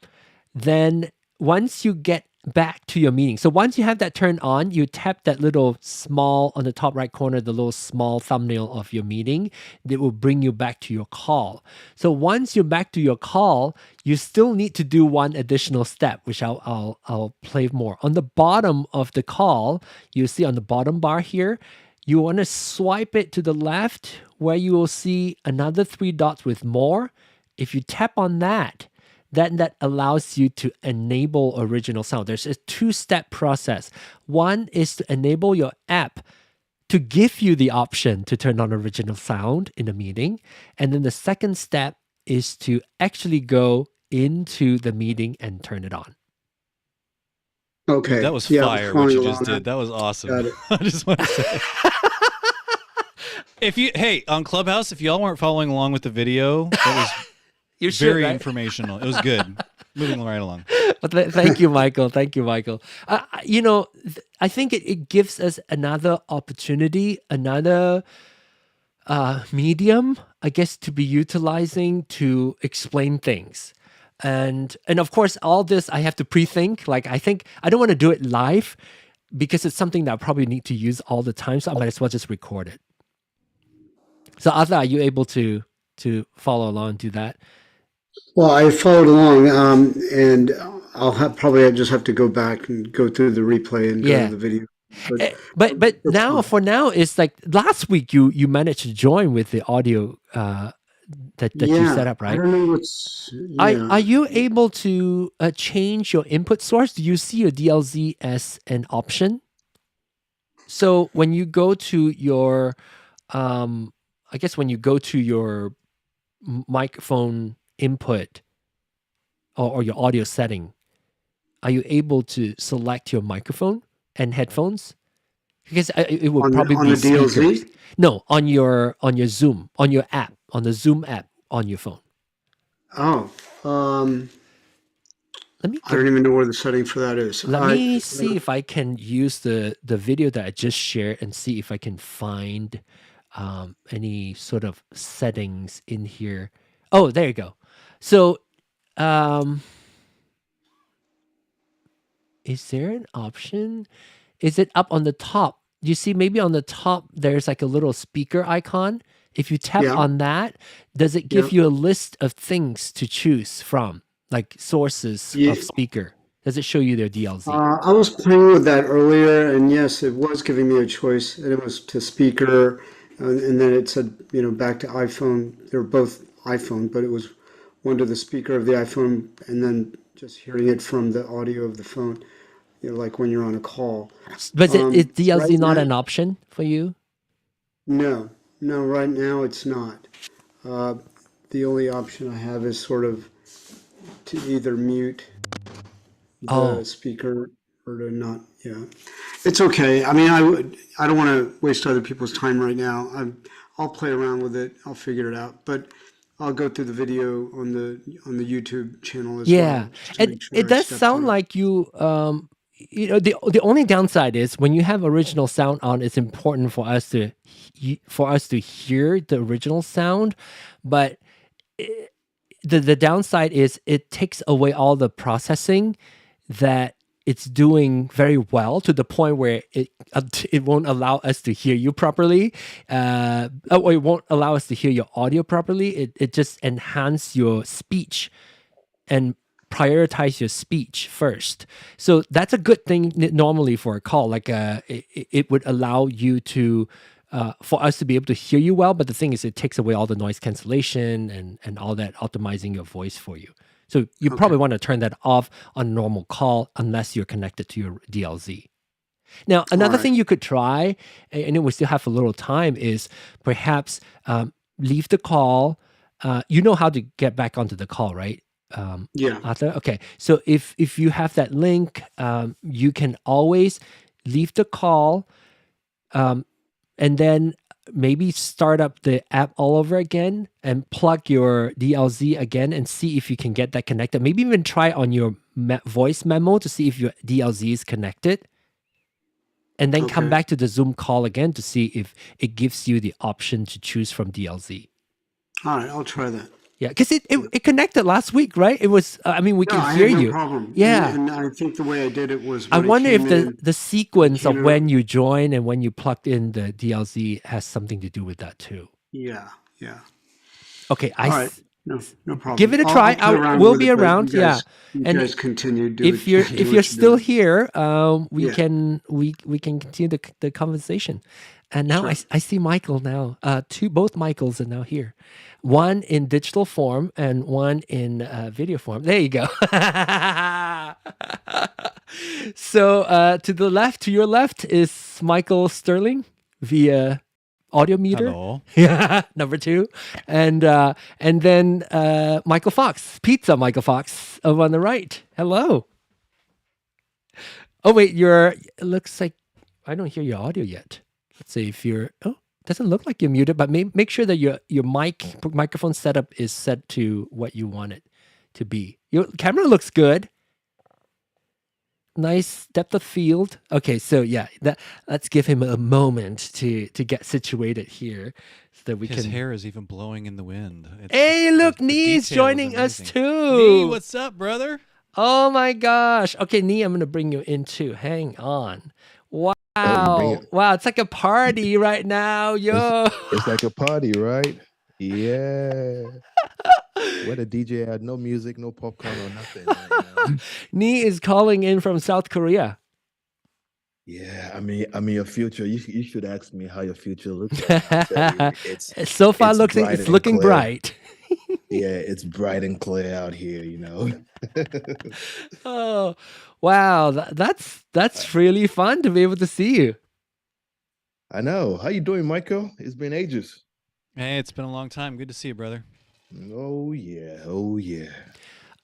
then once you get back to your meeting, so once you have that turned on, you tap that little small on the top right corner, the little small thumbnail of your meeting, that will bring you back to your call. So once you're back to your call, you still need to do one additional step, which I'll play more. On the bottom of the call, you see on the bottom bar here, you want to swipe it to the left where you will see another 3 dots with more. If you tap on that, then that allows you to enable original sound. There's a 2-step process. One is to enable your app to give you the option to turn on original sound in a meeting. And then the second step is to actually go into the meeting and turn it on. Okay. That was fire what you just did. That was awesome. I just want to say. On Clubhouse, if y'all weren't following along with the video, that was very informational. It was good. Moving right along. Thank you, Michael. Thank you, Michael. I think it gives us another opportunity, another medium, I guess, to be utilizing to explain things. And of course, all this I have to pre-think. Like, I think I don't want to do it live because it's something that I probably need to use all the time. So I might as well just record it. So Arthur, are you able to to follow along and do that? Well, I followed along, and I'll probably just have to go back and go through the replay and go to the video. But now, for now, it's like last week you managed to join with the audio that you set up, right? I don't know what's. Are you able to change your input source? Do you see your DLZ as an option? So when you go to your, I guess when you go to your microphone input or your audio setting, are you able to select your microphone and headphones? Because it will probably be the DLZ? speakers. No, on your Zoom, on your app, on the Zoom app on your phone. Oh, Let me. I don't even know where the setting for that is. Let me see if I can use the video that I just shared and see if I can find any sort of settings in here. Oh, there you go. So, is there an option? Is it up on the top? You see, maybe on the top, there's like a little speaker icon. If you tap on that, does it give you a list of things to choose from, like sources of speaker? Does it show you their DLZ? I was playing with that earlier, and yes, it was giving me a choice, and it was to speaker, and then it said, back to iPhone. They were both iPhone, but it was one to the speaker of the iPhone, and then just hearing it from the audio of the phone, like when you're on a call. But is DLZ not an option for you? No, right now it's not. The only option I have is sort of to either mute the speaker or to not. It's okay. I mean, I don't want to waste other people's time right now. I'll play around with it. I'll figure it out, but I'll go through the video on the YouTube channel as well. Yeah, and it does sound like you. The only downside is when you have original sound on, it's important for us to hear the original sound, but the downside is it takes away all the processing that it's doing very well, to the point where it won't allow us to hear you properly. Or it won't allow us to hear your audio properly. It just enhances your speech and prioritize your speech first. So that's a good thing normally for a call. Like it would allow you to for us to be able to hear you well. But the thing is, it takes away all the noise cancellation and all that, optimizing your voice for you. So you probably want to turn that off on a normal call unless you're connected to your DLZ. Now, another thing you could try, and we still have a little time, is perhaps leave the call. You know how to get back onto the call, right? Arthur? Okay. So if you have that link, you can always leave the call and then maybe start up the app all over again and plug your DLZ again and see if you can get that connected. Maybe even try on your voice memo to see if your DLZ is connected. And then come back to the Zoom call again to see if it gives you the option to choose from DLZ. All right, I'll try that. Yeah, because it connected last week, right? It was, we can hear you. No problem. Yeah. And I think the way I did it was... I wonder if the sequence of when you join and when you plugged in the DLZ has something to do with that too. Yeah. Okay, all right. No problem. Give it a try. We'll be around. You guys continue. If you're still here, we can continue the conversation. And now I see Michael now. Both Michaels are now here. One in digital form and one in video form. There you go. So to your left is Michael Sterling via audio meter. Hello. Yeah, number 2. And then Michael Fox, Pizza Michael Fox over on the right. Hello. Oh wait, it looks like I don't hear your audio yet. Let's see if doesn't look like you're muted, but make sure that your microphone setup is set to what you want it to be. Your camera looks good. Nice depth of field. Okay, so yeah, let's give him a moment to get situated here so that we can. His hair is even blowing in the wind. Hey, look, Nee's joining us too. Nee, what's up, brother? Oh my gosh. Okay, Nee, I'm gonna bring you in too. Hang on. Wow, it's like a party right now, yo. It's like a party, right? Yeah. What a DJ had no music, no popcorn or nothing. Nee is calling in from South Korea. Yeah, I mean your future. You should ask me how your future looks like. I tell you, it's so far it's looking bright. Yeah, it's bright and clear out here, Oh, wow. That's really fun to be able to see you. I know. How you doing, Michael? It's been ages. Hey, it's been a long time. Good to see you, brother. Oh yeah. Oh yeah.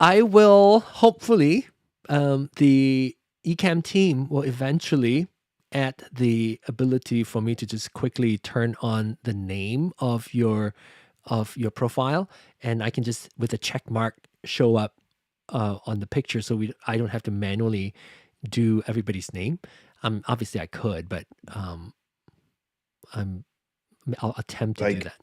I will hopefully the Ecamm team will eventually add the ability for me to just quickly turn on the name of your profile, and I can just with a check mark show up on the picture, so I don't have to manually do everybody's name. Obviously I could, but I'll attempt to do that.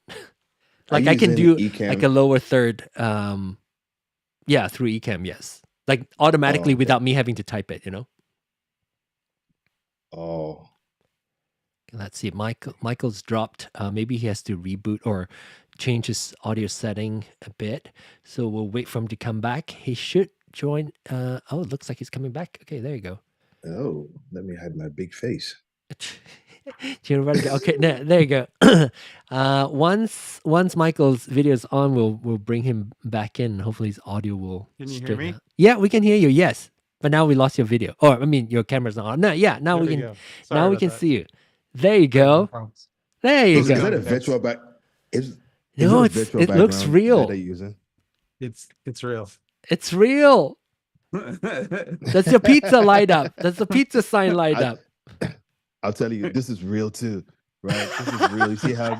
Like I can do Ecamm. like a lower third, yeah, through Ecamm, yes, like automatically without me having to type it, Oh. Let's see. Michael's dropped. Maybe he has to reboot or change his audio setting a bit. So we'll wait for him to come back. He should join. Oh, it looks like he's coming back. Okay, there you go. Oh, let me hide my big face. Okay, there you go. Once Michael's video is on, we'll bring him back in. Hopefully his audio will. Can you hear me? Yeah, we can hear you. Yes, but now we lost your video. Or I mean, your camera's not on. No, yeah, now we can. Now we can see you. There you go. There you go. Is that a virtual back? No, it looks real. That using? It's real. It's real. That's your pizza light up. That's the pizza sign light up. I'll tell you, this is real too, right? This is real. You see how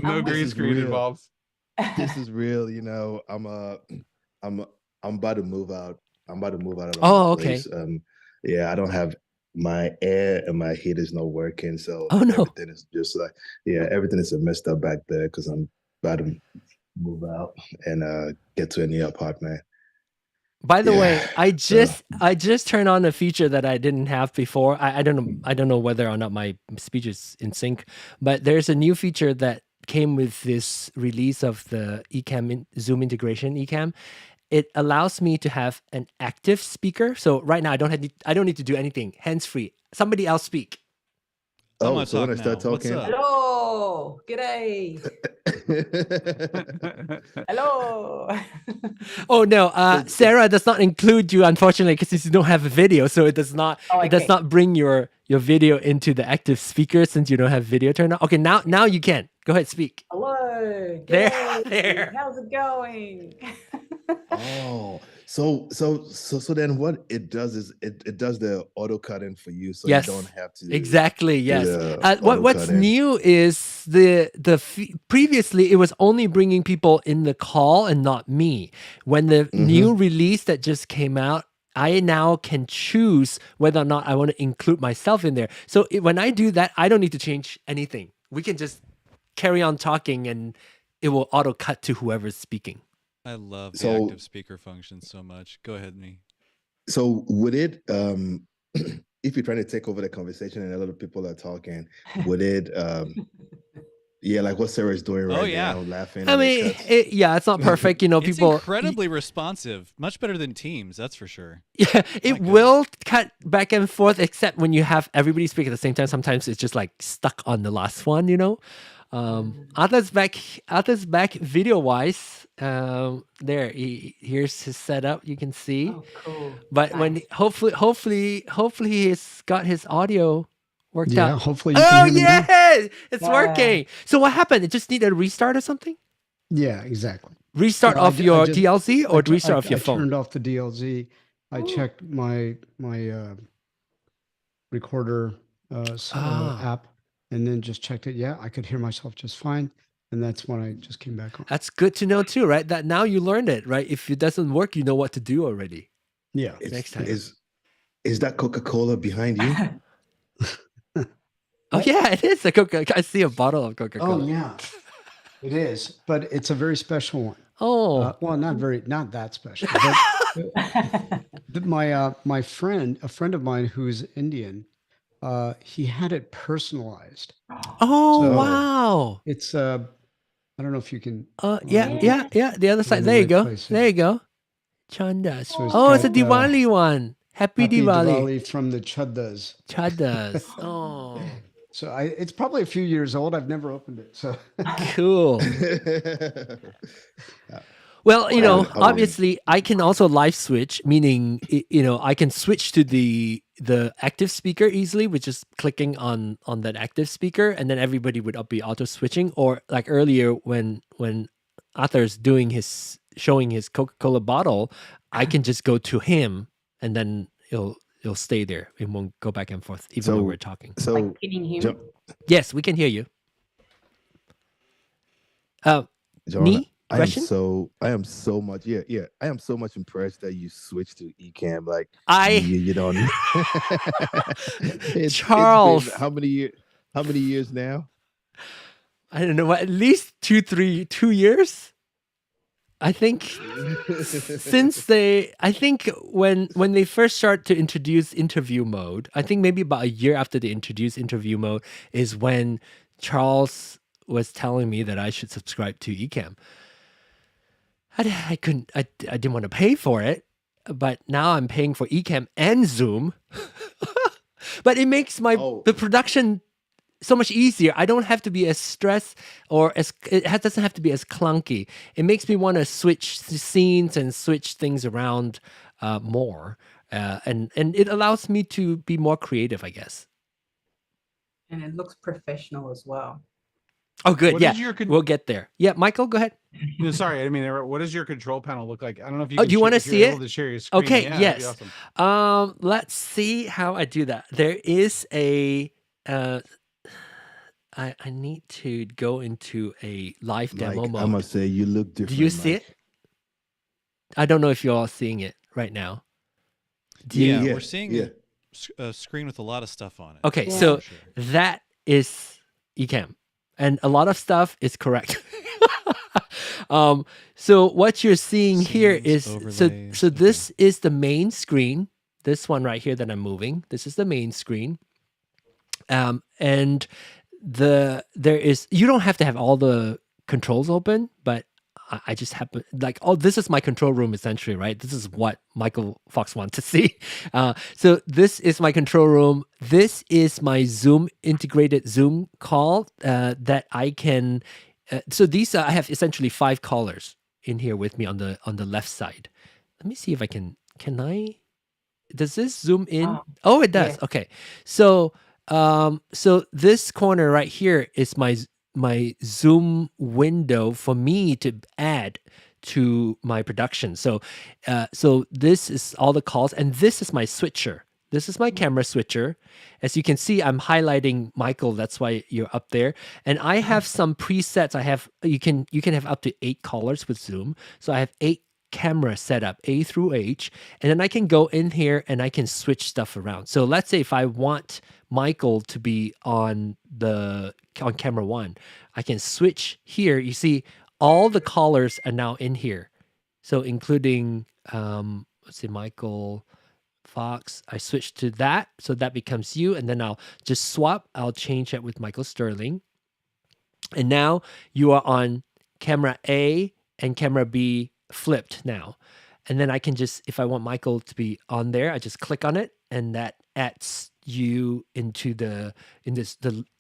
no green screen involved. This is real. I'm about to move out. I'm about to move out of my place. Yeah, I don't have my air and my heat is not working. So everything is just like, everything is messed up back there because I'm about to move out and get to a new apartment. By the way, I just turned on a feature that I didn't have before. I don't know whether or not my speech is in sync, but there's a new feature that came with this release of the Ecamm Zoom integration Ecamm. It allows me to have an active speaker. So right now I don't need to do anything. Hands free. Somebody else speak. Oh, so when I start talking. Hello. G'day. Hello. Oh no, Sarah does not include you, unfortunately, because you don't have a video, so it does not bring your video into the active speaker since you don't have video turned on. Okay, now you can. Go ahead, speak. Hello. There. How's it going? Oh, so then what it does is it does the auto cut-in for you, so yes, you don't have to. Exactly. Yes. What's new is previously it was only bringing people in the call and not me. When the new release that just came out, I now can choose whether or not I want to include myself in there. So when I do that, I don't need to change anything. We can just carry on talking and it will auto cut to whoever's speaking. I love the active speaker function so much. Go ahead, me. So would it, if you're trying to take over the conversation and a lot of people are talking, would it, like what Sarah is doing right now, laughing. I mean, it's not perfect. People. It's incredibly responsive, much better than Teams, that's for sure. Yeah, it will cut back and forth, except when you have everybody speak at the same time. Sometimes it's just like stuck on the last one, Others back video wise. There, here's his setup. You can see. Oh, cool. But when hopefully he's got his audio worked out. Yeah, hopefully you can hear me now. It's working. So what happened? It just needed a restart or something? Yeah, exactly. Restart off your DLZ or restart off your phone? I turned off the DLZ. I checked my recorder app and then just checked it. Yeah, I could hear myself just fine. And that's when I just came back on. That's good to know too, right? That now you learned it, right? If it doesn't work, you know what to do already. Yeah. Next time. Is that Coca-Cola behind you? Oh yeah, it is a Coca. I see a bottle of Coca-Cola. Oh yeah, it is. But it's a very special one. Oh, well, not that special. But a friend of mine who's Indian, he had it personalized. Oh, So wow. it's I don't know if you can. Yeah. The other side. in the There you right go. place There here. you go. Chandas. So it's Oh, it's a got, Diwali one. Happy Happy Diwali. Diwali from the Chuddas. Chadas. Oh, So it's probably a few years old. I've never opened it. So cool. Well, you know, Oh, obviously I can also live switch, meaning, you know, I can switch to the active speaker easily with just clicking on that active speaker, and then everybody would be auto switching. Or like earlier when Arthur's showing his Coca-Cola bottle, I can just go to him and then it'll stay there. It won't go back and forth even though we're talking. So Like pinning him. Yes, we can hear you. John, Me? I Question? am so much I am so much impressed that you switched to Ecamm. Like you don't Charles, it's been how many years now? I don't know, at least 2 years. I think when they first start to introduce interview mode, I think maybe about a year after they introduced interview mode is when Charles was telling me that I should subscribe to Ecamm. I didn't want to pay for it, but now I'm paying for Ecamm and Zoom. But it makes the production so much easier. I don't have to be as stressed doesn't have to be as clunky. It makes me want to switch scenes and switch things around more. And it allows me to be more creative, I guess. And it looks professional as well. Oh, good. We'll get there. Yeah, Michael, go ahead. No, sorry, I mean, what does your control panel look like? I don't know if you. Do you want to see it? To share your screen. Okay. Yeah, Yes. that'd be awesome. Let's see how I do that. There is a. I need to go into a live demo mode. I must say, you look different. Do you see it? I don't know if you're all seeing it right now. We're seeing a screen with a lot of stuff on it. Okay, so that is Ecamm, and a lot of stuff is correct. So what you're seeing here is overlays. So this is the main screen. This one right here that I'm moving. This is the main screen, and you don't have to have all the controls open, but I just happen this is my control room essentially, right? This is what Michael Fox wants to see. So this is my control room. This is my integrated Zoom call that I can. So these I have essentially 5 callers in here with me on the left side. Let me see if I can. Can I? Does this zoom in? Oh, it does. Yeah. Okay, so. So this corner right here is my Zoom window for me to add to my production. So this is all the calls, and this is my switcher. This is my camera switcher. As you can see, I'm highlighting Michael. That's why you're up there. And I have some presets. You can have up to 8 callers with Zoom. So I have 8 camera setup, A through H, and then I can go in here and I can switch stuff around. So let's say if I want Michael to be on camera 1, I can switch here. You see all the callers are now in here. So including let's say Michael Fox, I switch to that, so that becomes you, and then I'll just swap. I'll change that with Michael Sterling. And now you are on camera A and camera B flipped now. And then I can just, if I want Michael to be on there, I just click on it, and that adds you into the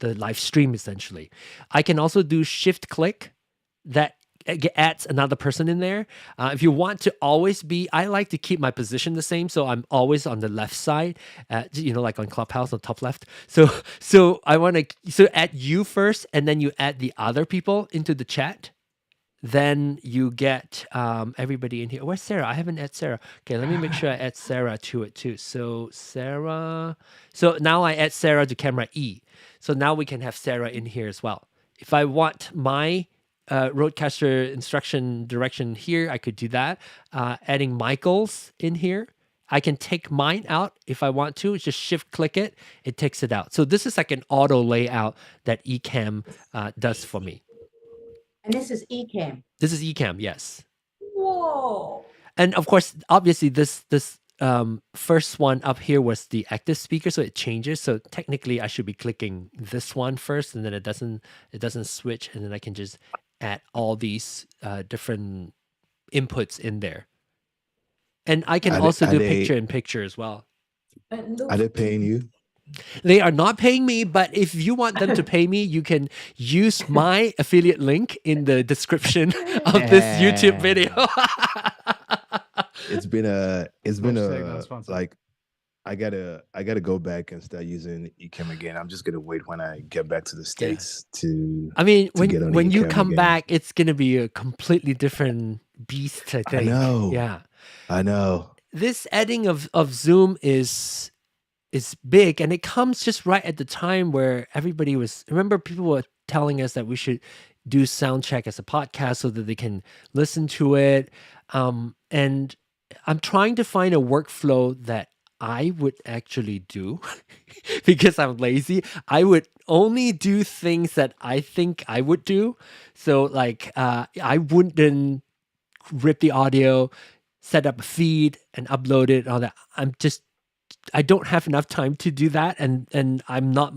live stream essentially. I can also do shift click that adds another person in there. If you want to always be, I like to keep my position the same, so I'm always on the left side, like on Clubhouse on top left. So I want to add you first, and then you add the other people into the chat. Then you get everybody in here. Where's Sarah? I haven't added Sarah. Okay, let me make sure I add Sarah to it too. So Sarah. So now I add Sarah to camera E. So now we can have Sarah in here as well. If I want my roadcaster instruction direction here, I could do that. Adding Michael's in here. I can take mine out if I want to. Just shift click it. It takes it out. So this is like an auto layout that Ecamm does for me. And this is Ecamm. This is Ecamm, yes. Whoa. And of course, obviously, this first one up here was the active speaker, so it changes. So technically, I should be clicking this one first, and then it doesn't switch, and then I can just add all these different inputs in there. And I can also do picture in picture as well. Are they paying you? They are not paying me, but if you want them to pay me, you can use my affiliate link in the description of this YouTube video. It's been like I gotta go back and start using Ecamm again. I'm just gonna wait when I get back to the States to. I mean, get on when you Ecamm come again. back, it's gonna be a completely different beast, I think. I know. Yeah. I know. This adding of Zoom is big, and it comes just right at the time where everybody was. Remember, people were telling us that we should do Soundcheck as a podcast so that they can listen to it. And I'm trying to find a workflow that I would actually do because I'm lazy. I would only do things that I think I would do. So like I wouldn't rip the audio, set up a feed and upload it, all that. I don't have enough time to do that, and I'm not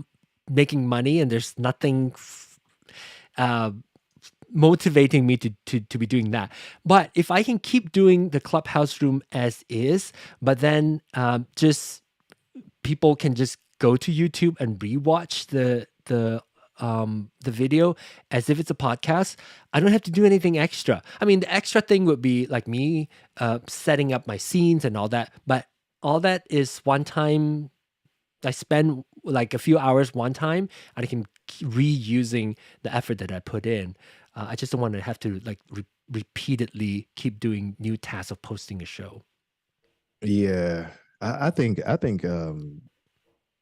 making money, and there's nothing motivating me to be doing that. But if I can keep doing the Clubhouse room as is, but then just people can just go to YouTube and rewatch the video as if it's a podcast, I don't have to do anything extra. I mean, the extra thing would be like me setting up my scenes and all that, but all that is one time. I spend like a few hours one time, and I can keep reusing the effort that I put in. I just don't want to have to like repeatedly keep doing new tasks of posting a show. Yeah, I think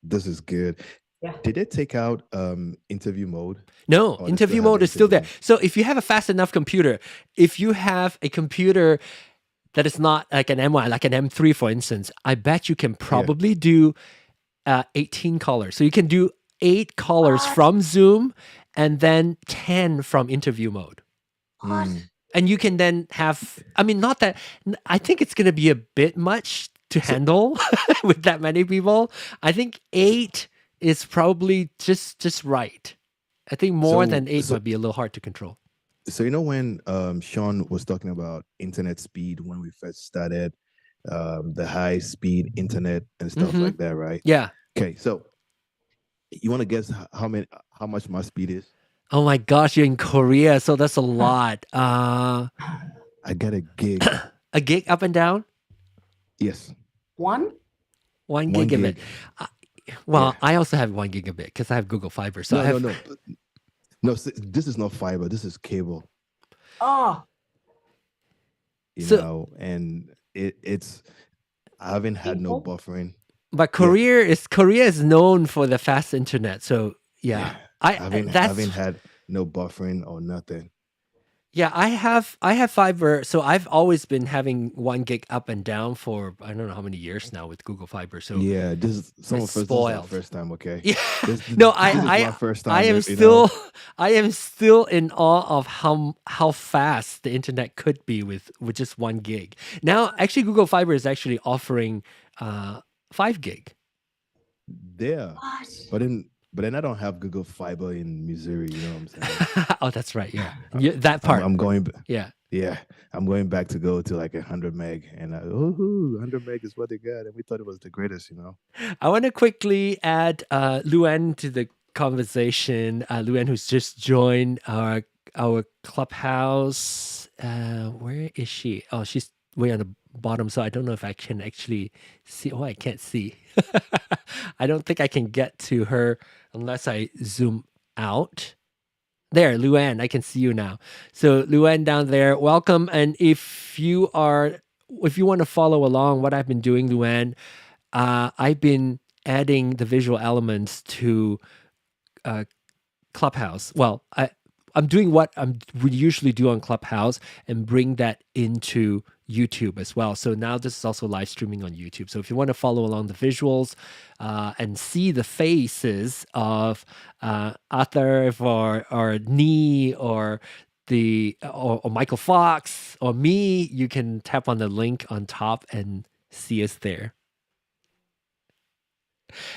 this is good. Yeah. Did they take out interview mode? No, Or they interview still have mode the is still there. interview? So if you have a fast enough computer, if you have a computer that is not like an M1, like an M3, for instance, I bet you can probably do 18 callers. So you can do 8 callers from Zoom and then 10 from interview mode. And you can then have, I mean, not that, I think it's going to be a bit much to handle with that many people. I think 8 is probably just right. I think more than 8 might be a little hard to control. So you know when Sean was talking about internet speed when we first started, the high speed internet and stuff like that, right? Yeah. Okay, so you want to guess how much my speed is? Oh my gosh, you're in Korea, so that's a lot. I got a gig. A gig up and down? Yes. 1 gigabit. I also have 1 gigabit because I have Google Fiber. So No, this is not fiber. This is cable. Oh. You know, and it's I haven't had no buffering. But Korea is known for the fast internet. So I haven't had no buffering or nothing. Yeah, I have fiber, so I've always been having 1 gig up and down for I don't know how many years now with Google Fiber. So yeah, this is spoiled. First time, okay? Yeah, this no, is my first time. I am still in awe of how fast the internet could be with just 1 gig. Now, actually, Google Fiber is actually offering 5 gig. Yeah, but then I don't have Google Fiber in Missouri. You know what I'm saying? Oh, that's right. Yeah, that part. I'm going. Yeah. I'm going back to go to like 100 meg, and 100 meg is what they got, and we thought it was the greatest. You know. I want to quickly add Luan to the conversation. Luan, who's just joined our Clubhouse. Where is she? Oh, she's way on the bottom, so I don't know if I can actually see. Oh, I can't see. I don't think I can get to her unless I zoom out. There, Luan, I can see you now. So Luan down there, welcome. And if you want to follow along what I've been doing, Luan, I've been adding the visual elements to Clubhouse. Well, I'm doing what we usually do on Clubhouse and bring that into YouTube as well. So now this is also live streaming on YouTube. So if you want to follow along the visuals and see the faces of Arthur or Nee or Michael Fox or me, you can tap on the link on top and see us there.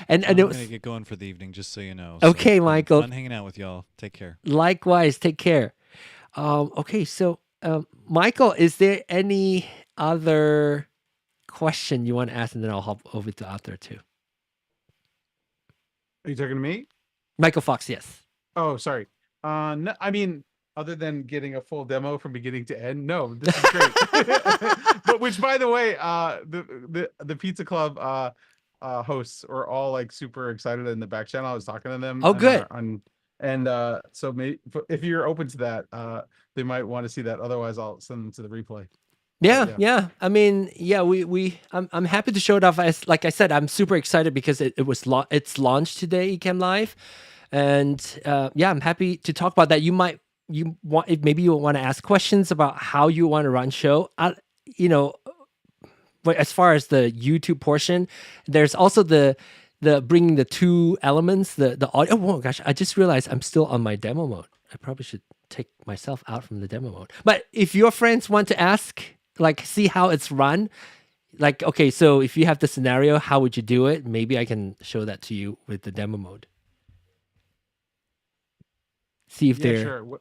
And I'm it was gonna get going for the evening, just so you know. okay, So, Michael. fun hanging out with y'all. Take care. Likewise, take care. Okay, so Michael, is there any other question you want to ask, and then I'll hop over to Arthur too. Are you talking to me? Michael Fox, yes. Oh, sorry. No, I mean, other than getting a full demo from beginning to end, no, this is great. But which, by the way, the Pizza Club hosts are all like super excited in the back channel. I was talking to them. Oh, good. So maybe if you're open to that, they might want to see that. Otherwise, I'll send them to the replay. Yeah. I mean, yeah, I'm happy to show it off. As like I said, I'm super excited because it's launched today, Ecamm Live, and yeah, I'm happy to talk about that. Maybe you want to ask questions about how you want to run show. But as far as the YouTube portion, there's also the bringing the two elements, the audio. Oh gosh, I just realized I'm still on my demo mode. I probably should take myself out from the demo mode. But if your friends want to ask, like, see how it's run, like, okay, so if you have the scenario, how would you do it? Maybe I can show that to you with the demo mode. See if they're sure.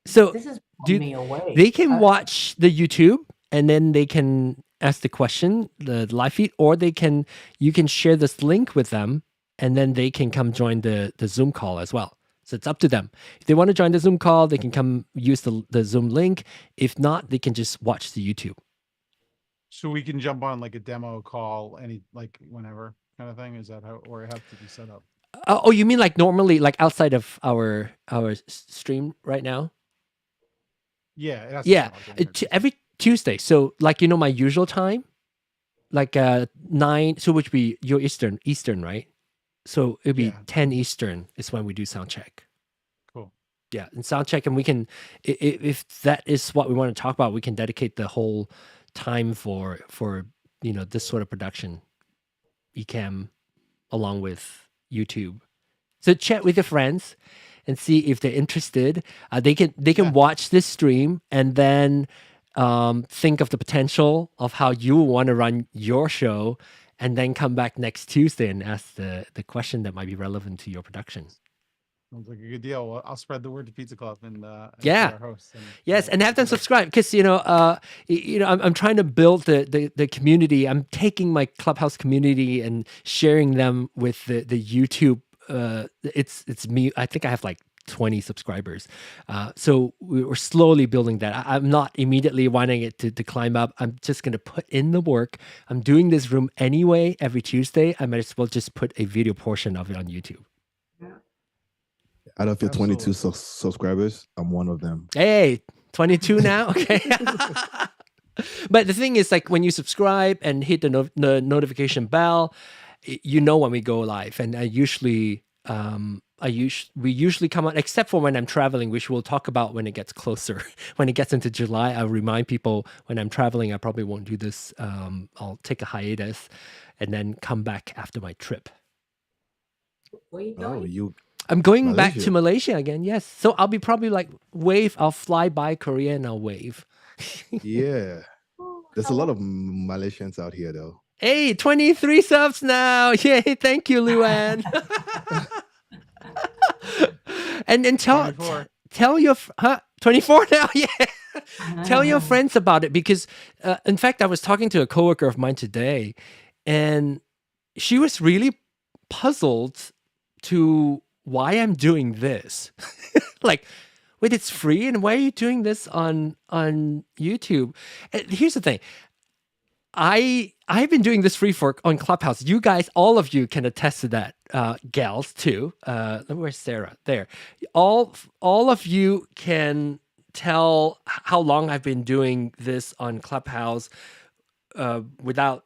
So This is me away. they can watch the YouTube and then they can ask the question, the live feed, or you can share this link with them and then they can come join the Zoom call as well. So it's up to them. If they want to join the Zoom call, they can come use the Zoom link. If not, they can just watch the YouTube. So we can jump on like a demo call whenever kind of thing. Is that how, or it has to be set up? Oh, you mean like normally, like outside of our stream right now? Yeah. It has to be every Tuesday. So like, my usual time, like 9, so which would be your Eastern, right? So it'd be 10 Eastern is when we do Soundcheck. Cool. Yeah, and Soundcheck, and we can, if that is what we want to talk about, we can dedicate the whole time for this sort of production, Ecamm, along with YouTube. So chat with your friends and see if they're interested. They can watch this stream and then think of the potential of how you want to run your show, and then come back next Tuesday and ask the question that might be relevant to your production. Sounds like a good deal. Well, I'll spread the word to Pizza Club and yeah, our hosts. And have them subscribe, because I'm trying to build the community. I'm taking my Clubhouse community and sharing them with the YouTube. It's me. I think I have like 20 subscribers. So we're slowly building that. I'm not immediately wanting it to climb up. I'm just going to put in the work. I'm doing this room anyway every Tuesday. I might as well just put a video portion of it on YouTube. Out of your 22 subscribers, I'm one of them. Hey, 22 now? Okay. But the thing is, like, when you subscribe and hit the notification bell, you know when we go live. And we usually come on, except for when I'm traveling, which we'll talk about when it gets closer. When it gets into July, I'll remind people when I'm traveling, I probably won't do this. I'll take a hiatus and then come back after my trip. Where you going? I'm going back to Malaysia again, yes. So I'll be probably like I'll fly by Korea and I'll wave. Yeah. There's a lot of Malaysians out here though. Hey, 23 subs now. Yay, thank you, Luan. and tell your 24 now, yeah. Tell your friends about it, because in fact I was talking to a coworker of mine today, and she was really puzzled to why I'm doing this. Like, wait, it's free, and why are you doing this on YouTube? And here's the thing. I've been doing this free on Clubhouse. You guys, all of you can attest to that, gals too. Where's Sarah? There. All of you can tell how long I've been doing this on Clubhouse without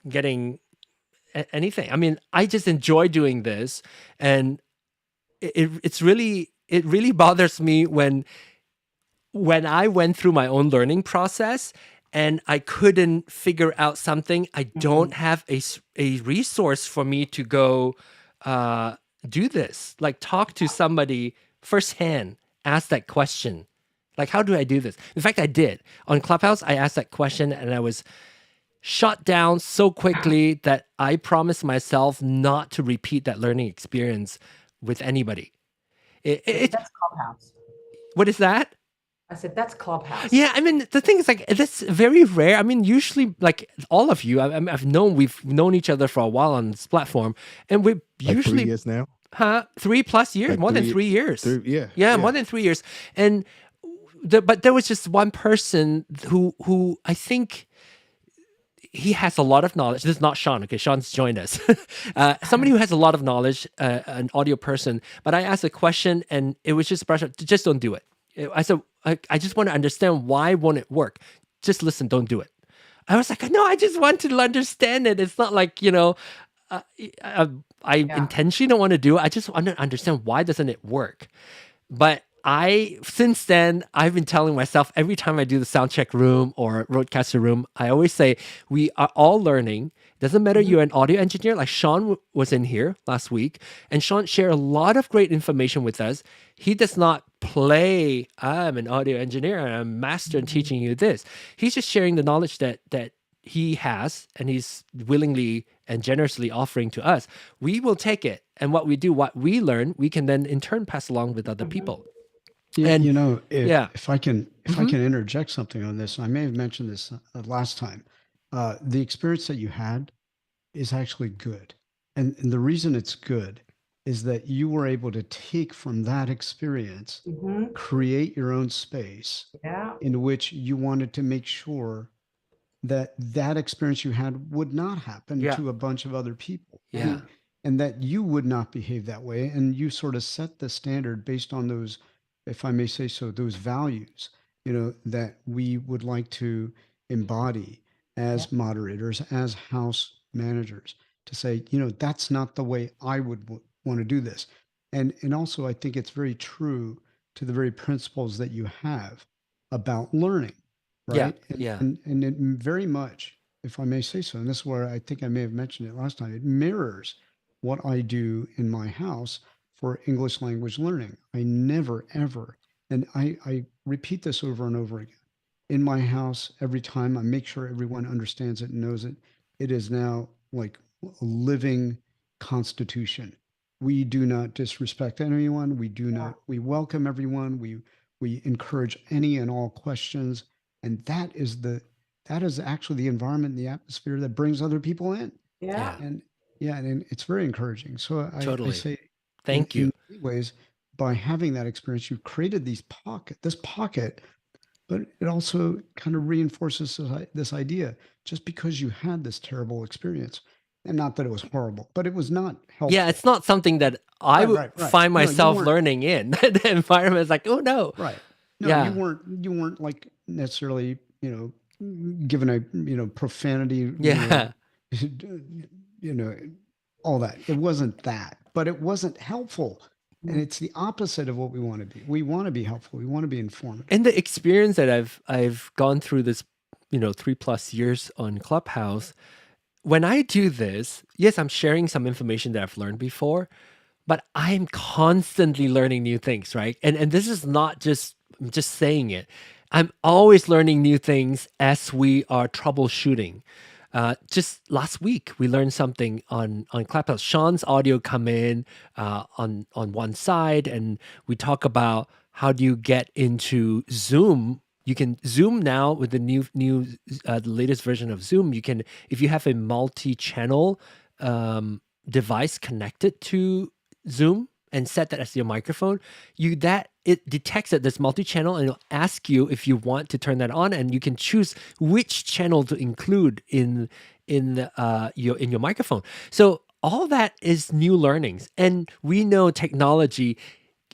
getting anything. I mean, I just enjoy doing this, and it really bothers me when I went through my own learning process and I couldn't figure out something. I don't have a resource for me to go do this. Like, talk to somebody firsthand, ask that question. Like, how do I do this? In fact, I did. On Clubhouse, I asked that question, and shut down so quickly that I promised myself not to repeat that learning experience with anybody. That's Clubhouse. What is that? I said, that's Clubhouse. Yeah, I mean, the thing is, like, that's very rare. I mean, usually, like, all of you, we've known each other for a while on this platform, and we're Like usually 3 years now. 3+ years, Like more than 3 years. Yeah. More than 3 years. And but there was just one person who I think he has a lot of knowledge. This is not Sean. Okay, Sean's joined us. Somebody who has a lot of knowledge, an audio person. But I asked a question, and it was just brush up. Just don't do it. I said, I just want to understand why won't it work. Just listen. Don't do it. I was like, no, I just want to understand it. It's not like, I intentionally don't want to do it. I just want to understand why doesn't it work. But since then, I've been telling myself every time I do the Soundcheck room or Roadcaster room, I always say, we are all learning. Doesn't matter you're an audio engineer, like Sean was in here last week, and Sean shared a lot of great information with us. He does not play, I'm an audio engineer, and I'm a master in teaching you this. He's just sharing the knowledge that he has, and he's willingly and generously offering to us. We will take it, and what we learn, we can then in turn pass along with other people. Yeah, And if I can interject something on this, I may have mentioned this last time. The experience that you had is actually good, and the reason it's good is that you were able to take from that experience, create your own space in which you wanted to make sure that experience you had would not happen to a bunch of other people. And that you would not behave that way. And you sort of set the standard based on those, if I may say so, those values, that we would like to embody as moderators, as house managers, to say, that's not the way I would want to do this. And also, I think it's very true to the very principles that you have about learning, right? And it very much, if I may say so, and this is where I think I may have mentioned it last time, it mirrors what I do in my house for English language learning. I never, ever, and I repeat this over and over again. In my house, every time I make sure everyone understands it and knows it, it is now like a living constitution. We do not disrespect anyone. We welcome everyone. We encourage any and all questions. And that is actually the environment and the atmosphere that brings other people in. And it's very encouraging. So I say, thank you. In many ways, by having that experience, you've created this pocket, but it also kind of reinforces this idea. Just because you had this terrible experience, and not that it was horrible, but it was not helpful. Yeah, it's not something that I would find myself learning in. The environment is like, oh no. Right. No, you weren't like necessarily, given a, profanity. All that. It wasn't that, but it wasn't helpful. And it's the opposite of what we want to be. We want to be helpful. We want to be informative. And the experience that I've gone through this, 3+ years on Clubhouse, when I do this, yes, I'm sharing some information that I've learned before, but I'm constantly learning new things, right? And this is not just saying it. I'm always learning new things as we are troubleshooting. Just last week, we learned something on Clubhouse. Sean's audio come in on one side, and we talk about how do you get into Zoom. You can Zoom now with the the latest version of Zoom. You can, if you have a multi-channel device connected to Zoom and set that as your microphone, it detects that there's multi-channel, and it'll ask you if you want to turn that on, and you can choose which channel to include in your microphone. So all that is new learnings, and we know technology,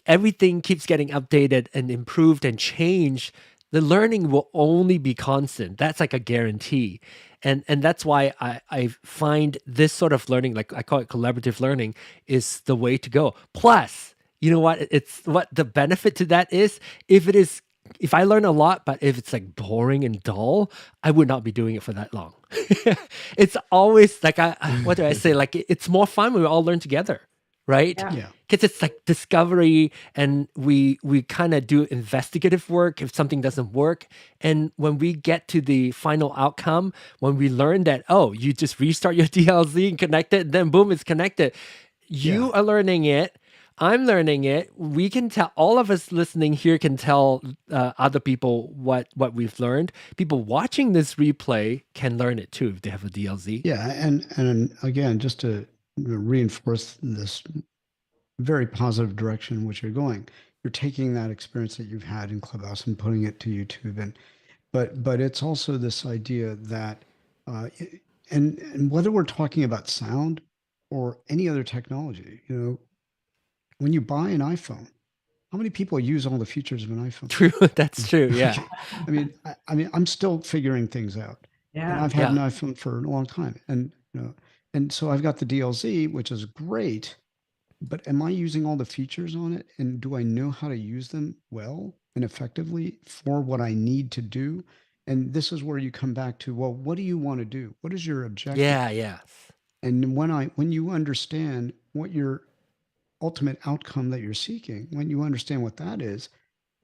everything keeps getting updated and improved and changed. The learning will only be constant. That's like a guarantee. And that's why I find this sort of learning, like I call it collaborative learning, is the way to go. Plus, you know what? It's what the benefit to that is. If I learn a lot, but if it's like boring and dull, I would not be doing it for that long. It's always like, what do I say? Like, it's more fun when we all learn together. right? Yeah. Because it's like discovery, and we kind of do investigative work if something doesn't work. And when we get to the final outcome, when we learn that, oh, you just restart your DLZ and connect it, then boom, it's connected. You are learning it. I'm learning it. We can tell, all of us listening here can tell other people what we've learned. People watching this replay can learn it too if they have a DLZ. Yeah, and again, just to reinforce this very positive direction in which you're going, you're taking that experience that you've had in Clubhouse and putting it to YouTube, and but it's also this idea that and whether we're talking about sound or any other technology, when you buy an iPhone, how many people use all the features of an iPhone? True, that's true. Yeah. I mean, I'm still figuring things out. Yeah. And I've had an iPhone for a long time, and so I've got the DLZ, which is great. But am I using all the features on it? And do I know how to use them well and effectively for what I need to do? And this is where you come back to, well, what do you want to do? What is your objective? Yeah. And when you understand what your ultimate outcome that you're seeking, when you understand what that is,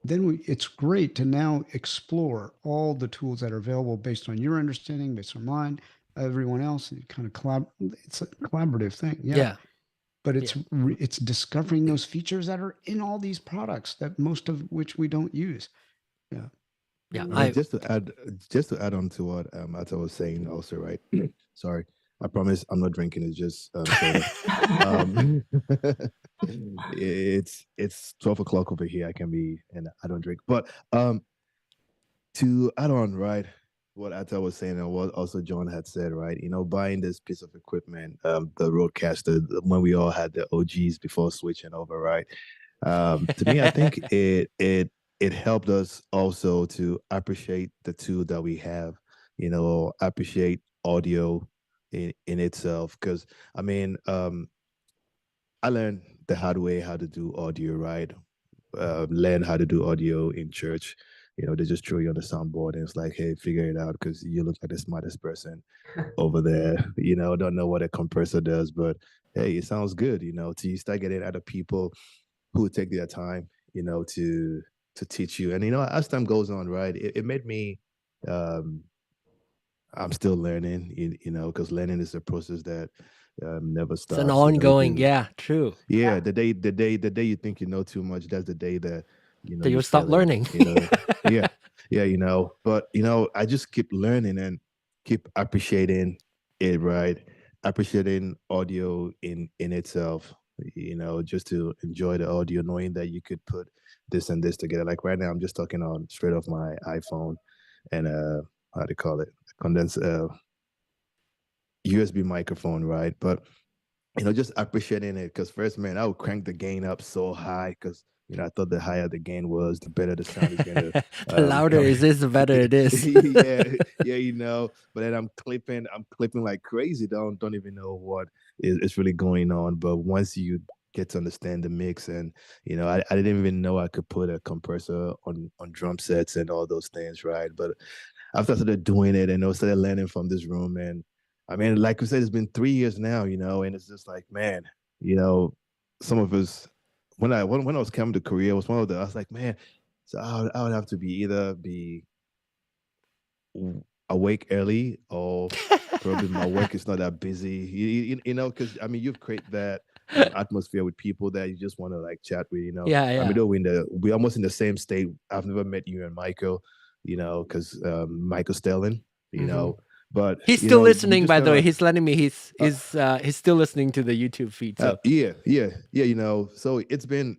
then it's great to now explore all the tools that are available based on your understanding, based on mine, everyone else, and kind of it's a collaborative thing. Yeah. But it's discovering those features that are in all these products, that most of which we don't use. Yeah. I mean, just to add on to what Atta was saying also, right? Sorry, I promise I'm not drinking. It's just it's 12 o'clock over here. I can be, and I don't drink. But to add on, right, what Atta was saying and what also John had said, right? Buying this piece of equipment, the Roadcaster, when we all had the OGs before switching over, right? To me, I think it helped us also to appreciate the tool that we have, appreciate audio in itself. Because I mean, I learned the hard way how to do audio, right? Learn how to do audio in church. They just throw you on the soundboard and it's like, hey, figure it out because you look like the smartest person over there. Don't know what a compressor does, but hey, it sounds good. Till you start getting other people who take their time, to teach you. And as time goes on, right, it made me. I'm still learning, because learning is a process that never stops. It's an ongoing, true. Yeah, the day you think you know too much, that's the day that that you'll stop learning. Yeah, but I just keep learning and keep appreciating it, right? Appreciating audio in itself, just to enjoy the audio, knowing that you could put this and this together. Like right now, I'm just talking on straight off my iPhone and how do you call it? Condense USB microphone, right? But just appreciating it, because first, man, I would crank the gain up so high because I thought the higher the gain was, the better the sound is gonna. The louder it is, the better it is. yeah. But then I'm clipping like crazy. Don't even know what is really going on. But once you get to understand the mix, and I didn't even know I could put a compressor on drum sets and all those things, right? But after I started doing it and I started learning from this room, and I mean, like we said, it's been 3 years now, and it's just like, man, some of us, when I was coming to Korea, was one of the, I was like, man, so I would have to be awake early, or probably my work is not that busy, because I mean, you've created that atmosphere with people that you just want to like chat with, Yeah. I mean, we're almost in the same state. I've never met you and Michael, because Michael Stelling, but he's still listening. By the way, he's letting me. He's still listening to the YouTube feed. So yeah. So it's been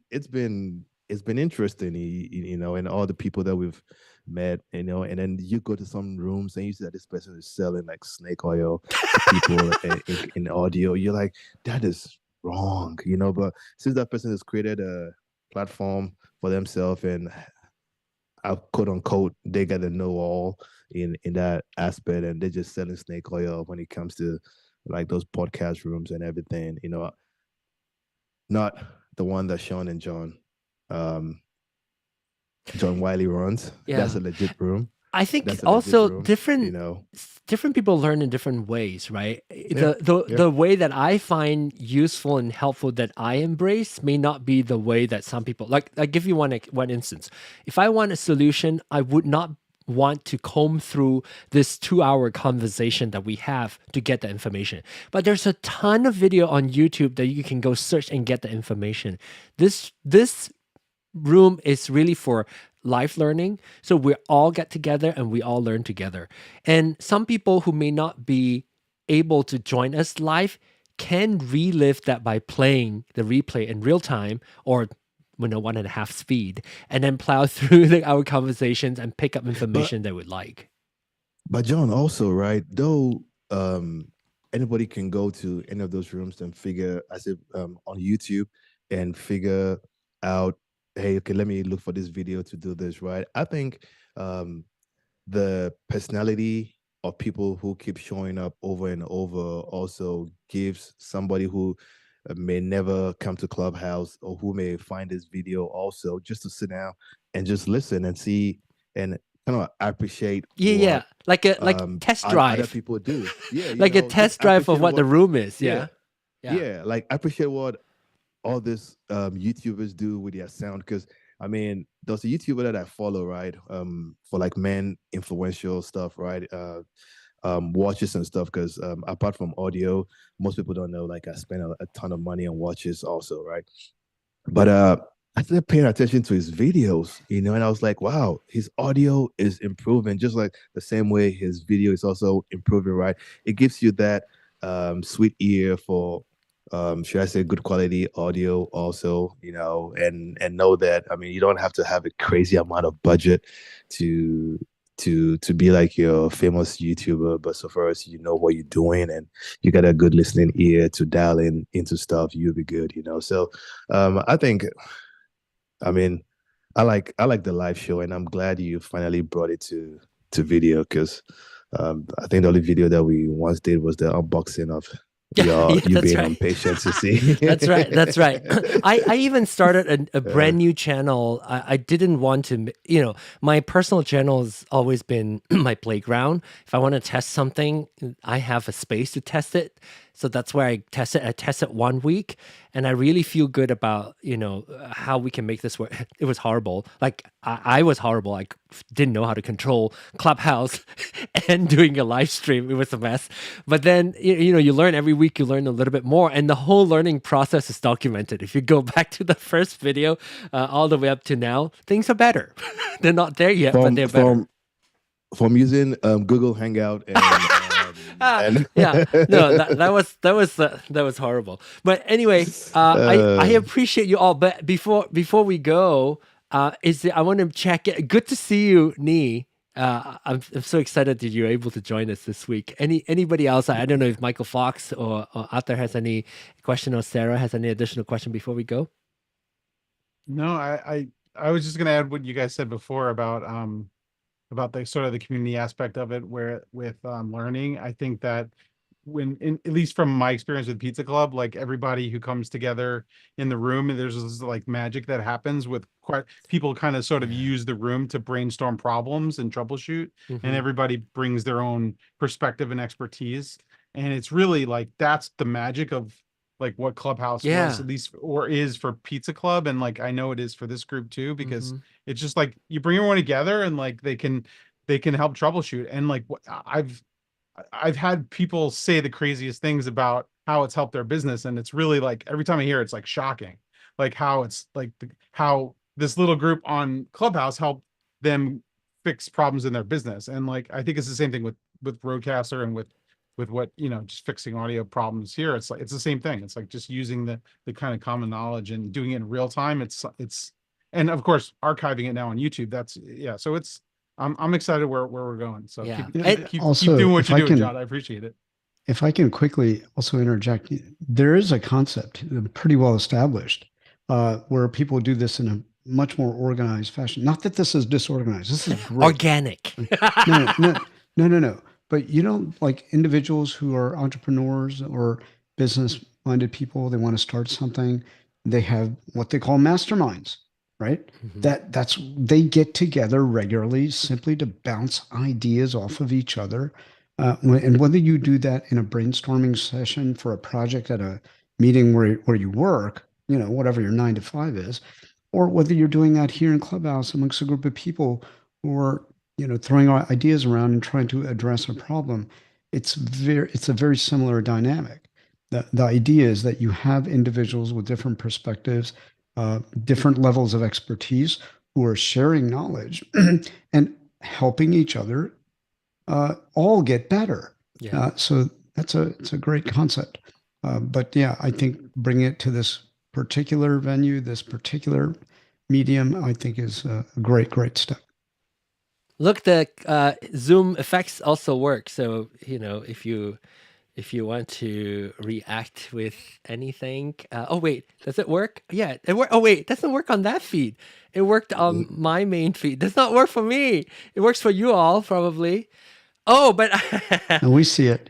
interesting, and all the people that we've met, and then you go to some rooms and you see that this person is selling like snake oil to people in audio. You're like, that is wrong, But since that person has created a platform for themselves, and quote unquote, they got to know all in that aspect, and they're just selling snake oil when it comes to like those podcast rooms and everything, not the one that Sean and John Wiley runs. Yeah. That's a legit room. I think That's a legit also room, different people learn in different ways, right? Yeah, The way that I find useful and helpful that I embrace may not be the way that some people like. I give you one instance. If I want a solution, I would not want to comb through this 2-hour conversation that we have to get the information. But there's a ton of video on YouTube that you can go search and get the information. This room is really for live learning. So we all get together and we all learn together. And some people who may not be able to join us live can relive that by playing the replay in real time or 1.5 speed, and then plow through our conversations and pick up information they would like. But John, also, right, though anybody can go to any of those rooms and figure, on YouTube and figure out, hey, okay, let me look for this video to do this, right? I think the personality of people who keep showing up over and over also gives somebody who may never come to Clubhouse or who may find this video also just to sit down and just listen and see and kind of appreciate like test drive other people do, like a test drive of what the room is. Like appreciate what all these YouTubers do with their sound, because I mean there's a YouTuber that I follow, right, for like men influential stuff, right, watches and stuff, because apart from audio, most people don't know, like I spend a ton of money on watches also, right? But I started paying attention to his videos, and I was like, wow, his audio is improving just like the same way his video is also improving, right? It gives you that sweet ear for should I say good quality audio also, and know that, I mean, you don't have to have a crazy amount of budget to be like your famous YouTuber, but so far as you know what you're doing and you got a good listening ear to dial into stuff, you'll be good, So I think, I mean, I like the live show, and I'm glad you finally brought it to video, because I think the only video that we once did was the unboxing of you being impatient to see. That's right. I even started a brand new channel. I didn't want to, my personal channel has always been my playground. If I want to test something, I have a space to test it. So that's where I test it. I test it 1 week, and I really feel good about, how we can make this work. It was horrible. Like I was horrible. I didn't know how to control Clubhouse and doing a live stream. It was a mess. But then, you learn every week, you learn a little bit more, and the whole learning process is documented. If you go back to the first video, all the way up to now, things are better. They're not there yet, but they're better. From using Google Hangout and that was horrible. But anyway, I appreciate you all. But before we go, I want to check it. Good to see you, Nee. I'm so excited that you're able to join us this week. Anybody else? I don't know if Michael Fox or Arthur has any question, or Sarah has any additional question before we go. No, I was just going to add what you guys said before about the sort of the community aspect of it, where with learning. I think that at least from my experience with Pizza Club, like everybody who comes together in the room, and there's this like magic that happens with people kind of sort of use the room to brainstorm problems and troubleshoot, and everybody brings their own perspective and expertise. And it's really like, that's the magic of like what Clubhouse was, at least, or is for Pizza Club. And like, I know it is for this group too, because it's just like you bring everyone together and like they can help troubleshoot. And like I've had people say the craziest things about how it's helped their business, and it's really like every time I hear it, it's like shocking, like how it's like how this little group on Clubhouse helped them fix problems in their business. And like I think it's the same thing with Rodecaster and with what, just fixing audio problems here. It's like it's the same thing. It's like just using the kind of common knowledge and doing it in real time. It's and of course archiving it now on YouTube. So it's I'm excited where we're going. So keep doing what you're doing, John. I appreciate it. If I can quickly also interject, there is a concept pretty well established where people do this in a much more organized fashion. Not that this is disorganized. This is great. Organic. No. But like individuals who are entrepreneurs or business-minded people, they want to start something. They have what they call masterminds, right? They get together regularly simply to bounce ideas off of each other. And whether you do that in a brainstorming session for a project at a meeting where you work, whatever your 9 to 5 is, or whether you're doing that here in Clubhouse amongst a group of people who are, throwing ideas around and trying to address a problem, it's a very similar dynamic. The idea is that you have individuals with different perspectives, different levels of expertise who are sharing knowledge and helping each other all get better. So it's a great concept. But yeah, I think bringing it to this particular venue, this particular medium, I think is a great step. Look, the Zoom effects also work. So, if you want to react with anything. Oh, wait, does it work? Yeah, it work. Oh, wait, it doesn't work on that feed. It worked on my main feed. It does not work for me. It works for you all, probably. Oh, but and we see it.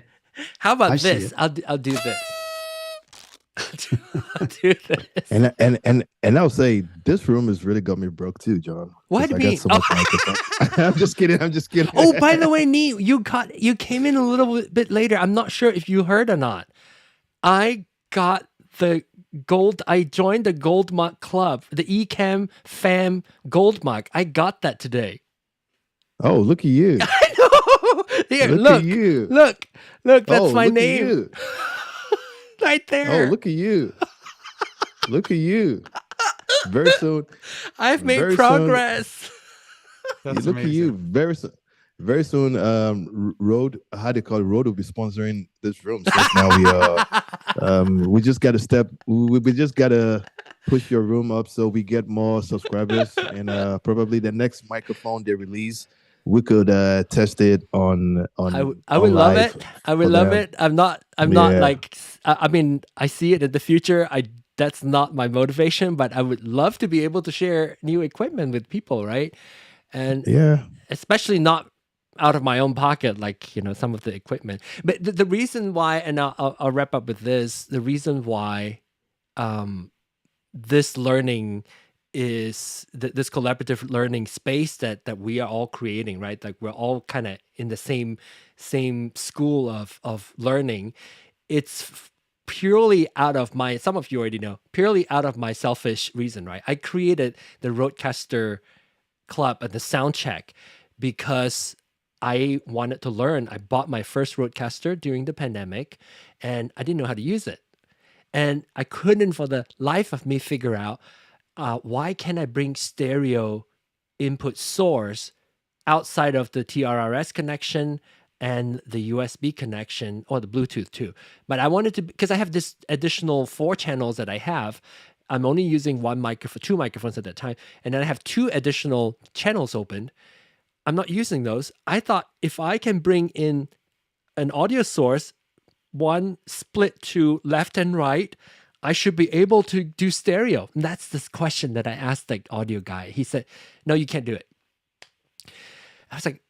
How about this? I'll do this. I'll do this. And I'll say this room has really got me broke too, John. What do you mean? So I'm just kidding. Oh, by the way, Nee, you came in a little bit later. I'm not sure if you heard or not. I got the gold. I joined the Gold Mug Club, the Ecamm Fam Gold Mug. I got that today. Oh, look at you! I know. Here, look at you. Look. That's my name. Right there. Oh, look at you. Look at you. Very soon. I've made progress. That's look amazing. at you. Very soon, Road, how they call it, Road will be sponsoring this room. So now we just got to we just got to push your room up so we get more subscribers. And probably the next microphone they release, we could test it on I would love it. I would love it. I'm not like, I mean, I see it in the future. That's not my motivation, but I would love to be able to share new equipment with people, right? And especially not out of my own pocket, like, some of the equipment. But the reason why, and I'll wrap up with this, the reason why this learning is this collaborative learning space that we are all creating, right? Like we're all kind of in the same school of learning. It's purely out of some of you already know, purely out of my selfish reason, right? I created the Roadcaster Club and the Soundcheck because I wanted to learn. I bought my first Roadcaster during the pandemic and I didn't know how to use it. And I couldn't for the life of me figure out why can't I bring stereo input source outside of the TRRS connection and the USB connection, or the Bluetooth too. But I wanted to, because I have this additional 4 channels that I have. I'm only using 2 microphones at that time. And then I have 2 additional channels open. I'm not using those. I thought if I can bring in an audio source, one split to left and right, I should be able to do stereo. And that's this question that I asked the audio guy. He said, no, you can't do it. I was like,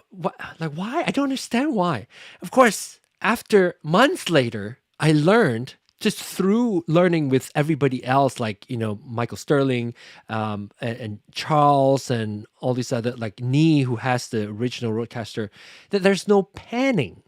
what? Like, why? I don't understand why. Of course, after months later, I learned just through learning with everybody else, like, Michael Sterling and Charles and all these other, like Nee, who has the original Roadcaster, that there's no panning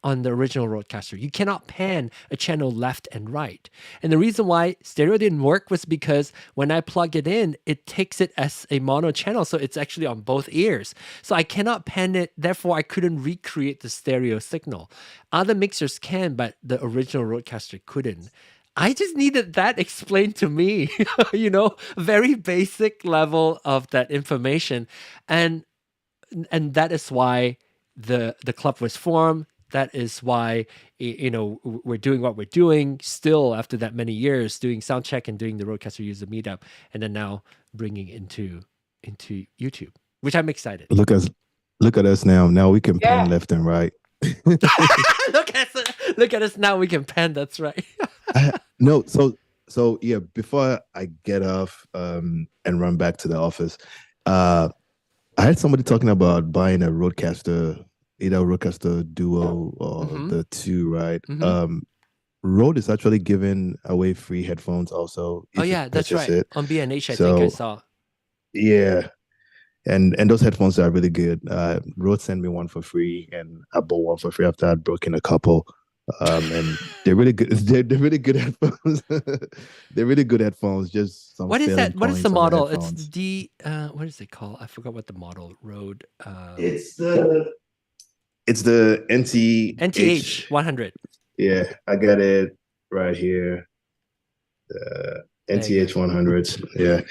on the original Roadcaster. You cannot pan a channel left and right. And the reason why stereo didn't work was because when I plug it in, it takes it as a mono channel. So it's actually on both ears. So I cannot pan it. Therefore, I couldn't recreate the stereo signal. Other mixers can, but the original Roadcaster couldn't. I just needed that explained to me, very basic level of that information. And that is why the club was formed. That is why, we're doing what we're doing still after that many years, doing Soundcheck and doing the Roadcaster User Meetup, and then now bringing into YouTube, which I'm excited. Look at us now. Now we can pan left and right. Look at us now. We can pan. That's right. No, so yeah. Before I get off and run back to the office, I had somebody talking about buying a Roadcaster. Either Roadcaster Duo or the 2, right? Rode is actually giving away free headphones also. Oh yeah, that's right. On B&H, I think I saw. Yeah. And those headphones are really good. Rode sent me one for free, and I bought one for free after I'd broken a couple. And they're really good. They're really good headphones. They're really good headphones. Just some What is failing that? What is the points on the model? It's headphones. the what is it called? I forgot what the model. Rode. It's the NTH 100. Yeah, I got it right here. NTH 100s. Yeah.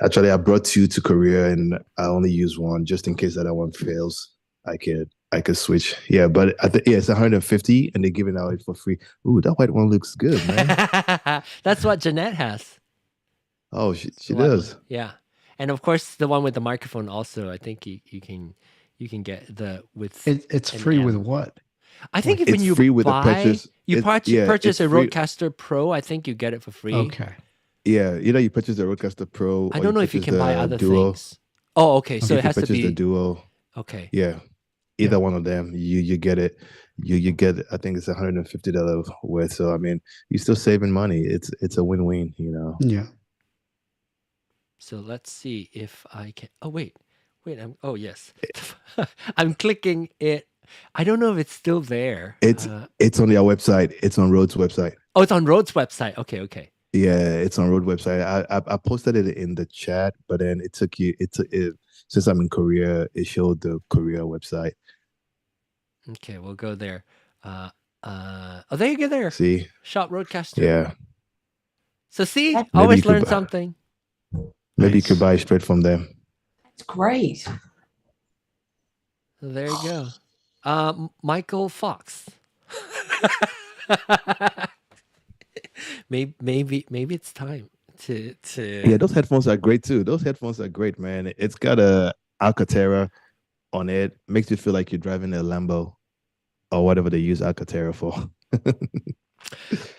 Actually, I brought two to Korea, and I only use one just in case that one fails. I could switch. Yeah, but it's 150, and they're giving out it for free. Ooh, that white one looks good, man. That's what Jeanette has. Oh, she does. Yeah, and of course the one with the microphone also. I think you can get the with. It's free with what? I think if when you free with buy, the purchase, purchase a free. Rodecaster Pro, I think you get it for free. Okay. Yeah, you purchase the Rodecaster Pro. I don't know if you can buy other Duo. things. Oh, okay. So it has to be the Duo. Okay. Yeah, either one of them, you get it. You get. I think it's $150 worth. So I mean, you're still saving money. It's a win-win. Yeah. So let's see if I can. Oh wait. Oh yes. I'm clicking it. I don't know if it's still there. It's on their website. It's on Rode's website. Oh, it's on Rode's website. Okay. Yeah, it's on Rode website. I posted it in the chat, but then it since I'm in Korea, it showed the Korea website. Okay, we'll go there. Oh, there you go. There. See, Shop Rodecaster. Yeah. So see, always learn something. Maybe you could buy straight from them. That's great. So there you go. Michael Fox. maybe it's time to. Yeah, those headphones are great too. Those headphones are great, man. It's got a Alcantara on it. Makes you feel like you're driving a Lambo or whatever they use Alcantara for.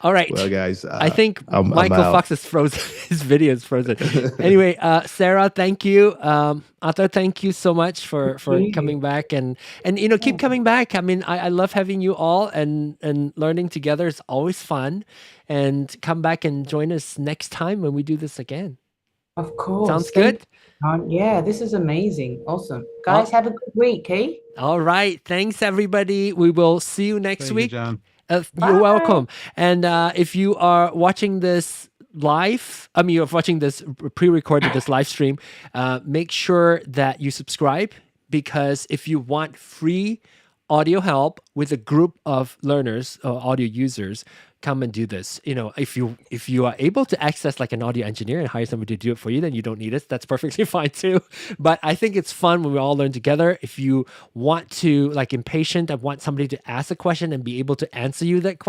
All right. Well, guys, I think Michael I'm Fox is frozen. His video is frozen. Anyway, Sarah, thank you. Arthur, thank you so much for coming back and keep coming back. I mean, I love having you all and learning together is always fun. And come back and join us next time when we do this again. Of course. Sounds good? Yeah, this is amazing. Awesome. Guys, have a good week, eh? All right. Thanks, everybody. We will see you next week. You, John. You're welcome. And if you are watching this live, you're watching this pre-recorded, this live stream, make sure that you subscribe, because if you want free audio help with a group of learners or audio users, come and do this. If you are able to access like an audio engineer and hire somebody to do it for you, then you don't need us. That's perfectly fine too. But I think it's fun when we all learn together. If you want to, like, impatient and want somebody to ask a question and be able to answer you that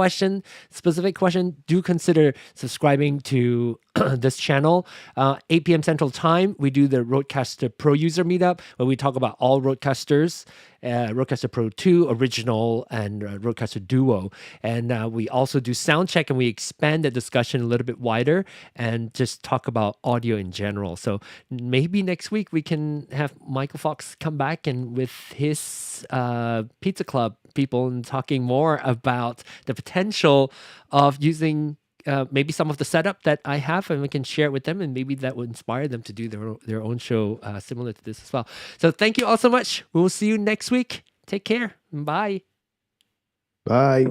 specific question, do consider subscribing to this channel. 8 p.m. Central Time, we do the Rodecaster Pro user meetup where we talk about all Rodecasters, Rodecaster Pro 2, Original, and Rodecaster Duo. And we also do Soundcheck, and we expand the discussion a little bit wider and just talk about audio in general. So maybe next week we can have Michael Fox come back and with his Pizza Club people and talking more about the potential of using maybe some of the setup that I have, and we can share it with them, and maybe that will inspire them to do their own show similar to this as well. So thank you all so much. We will see you next week. Take care. Bye. Bye.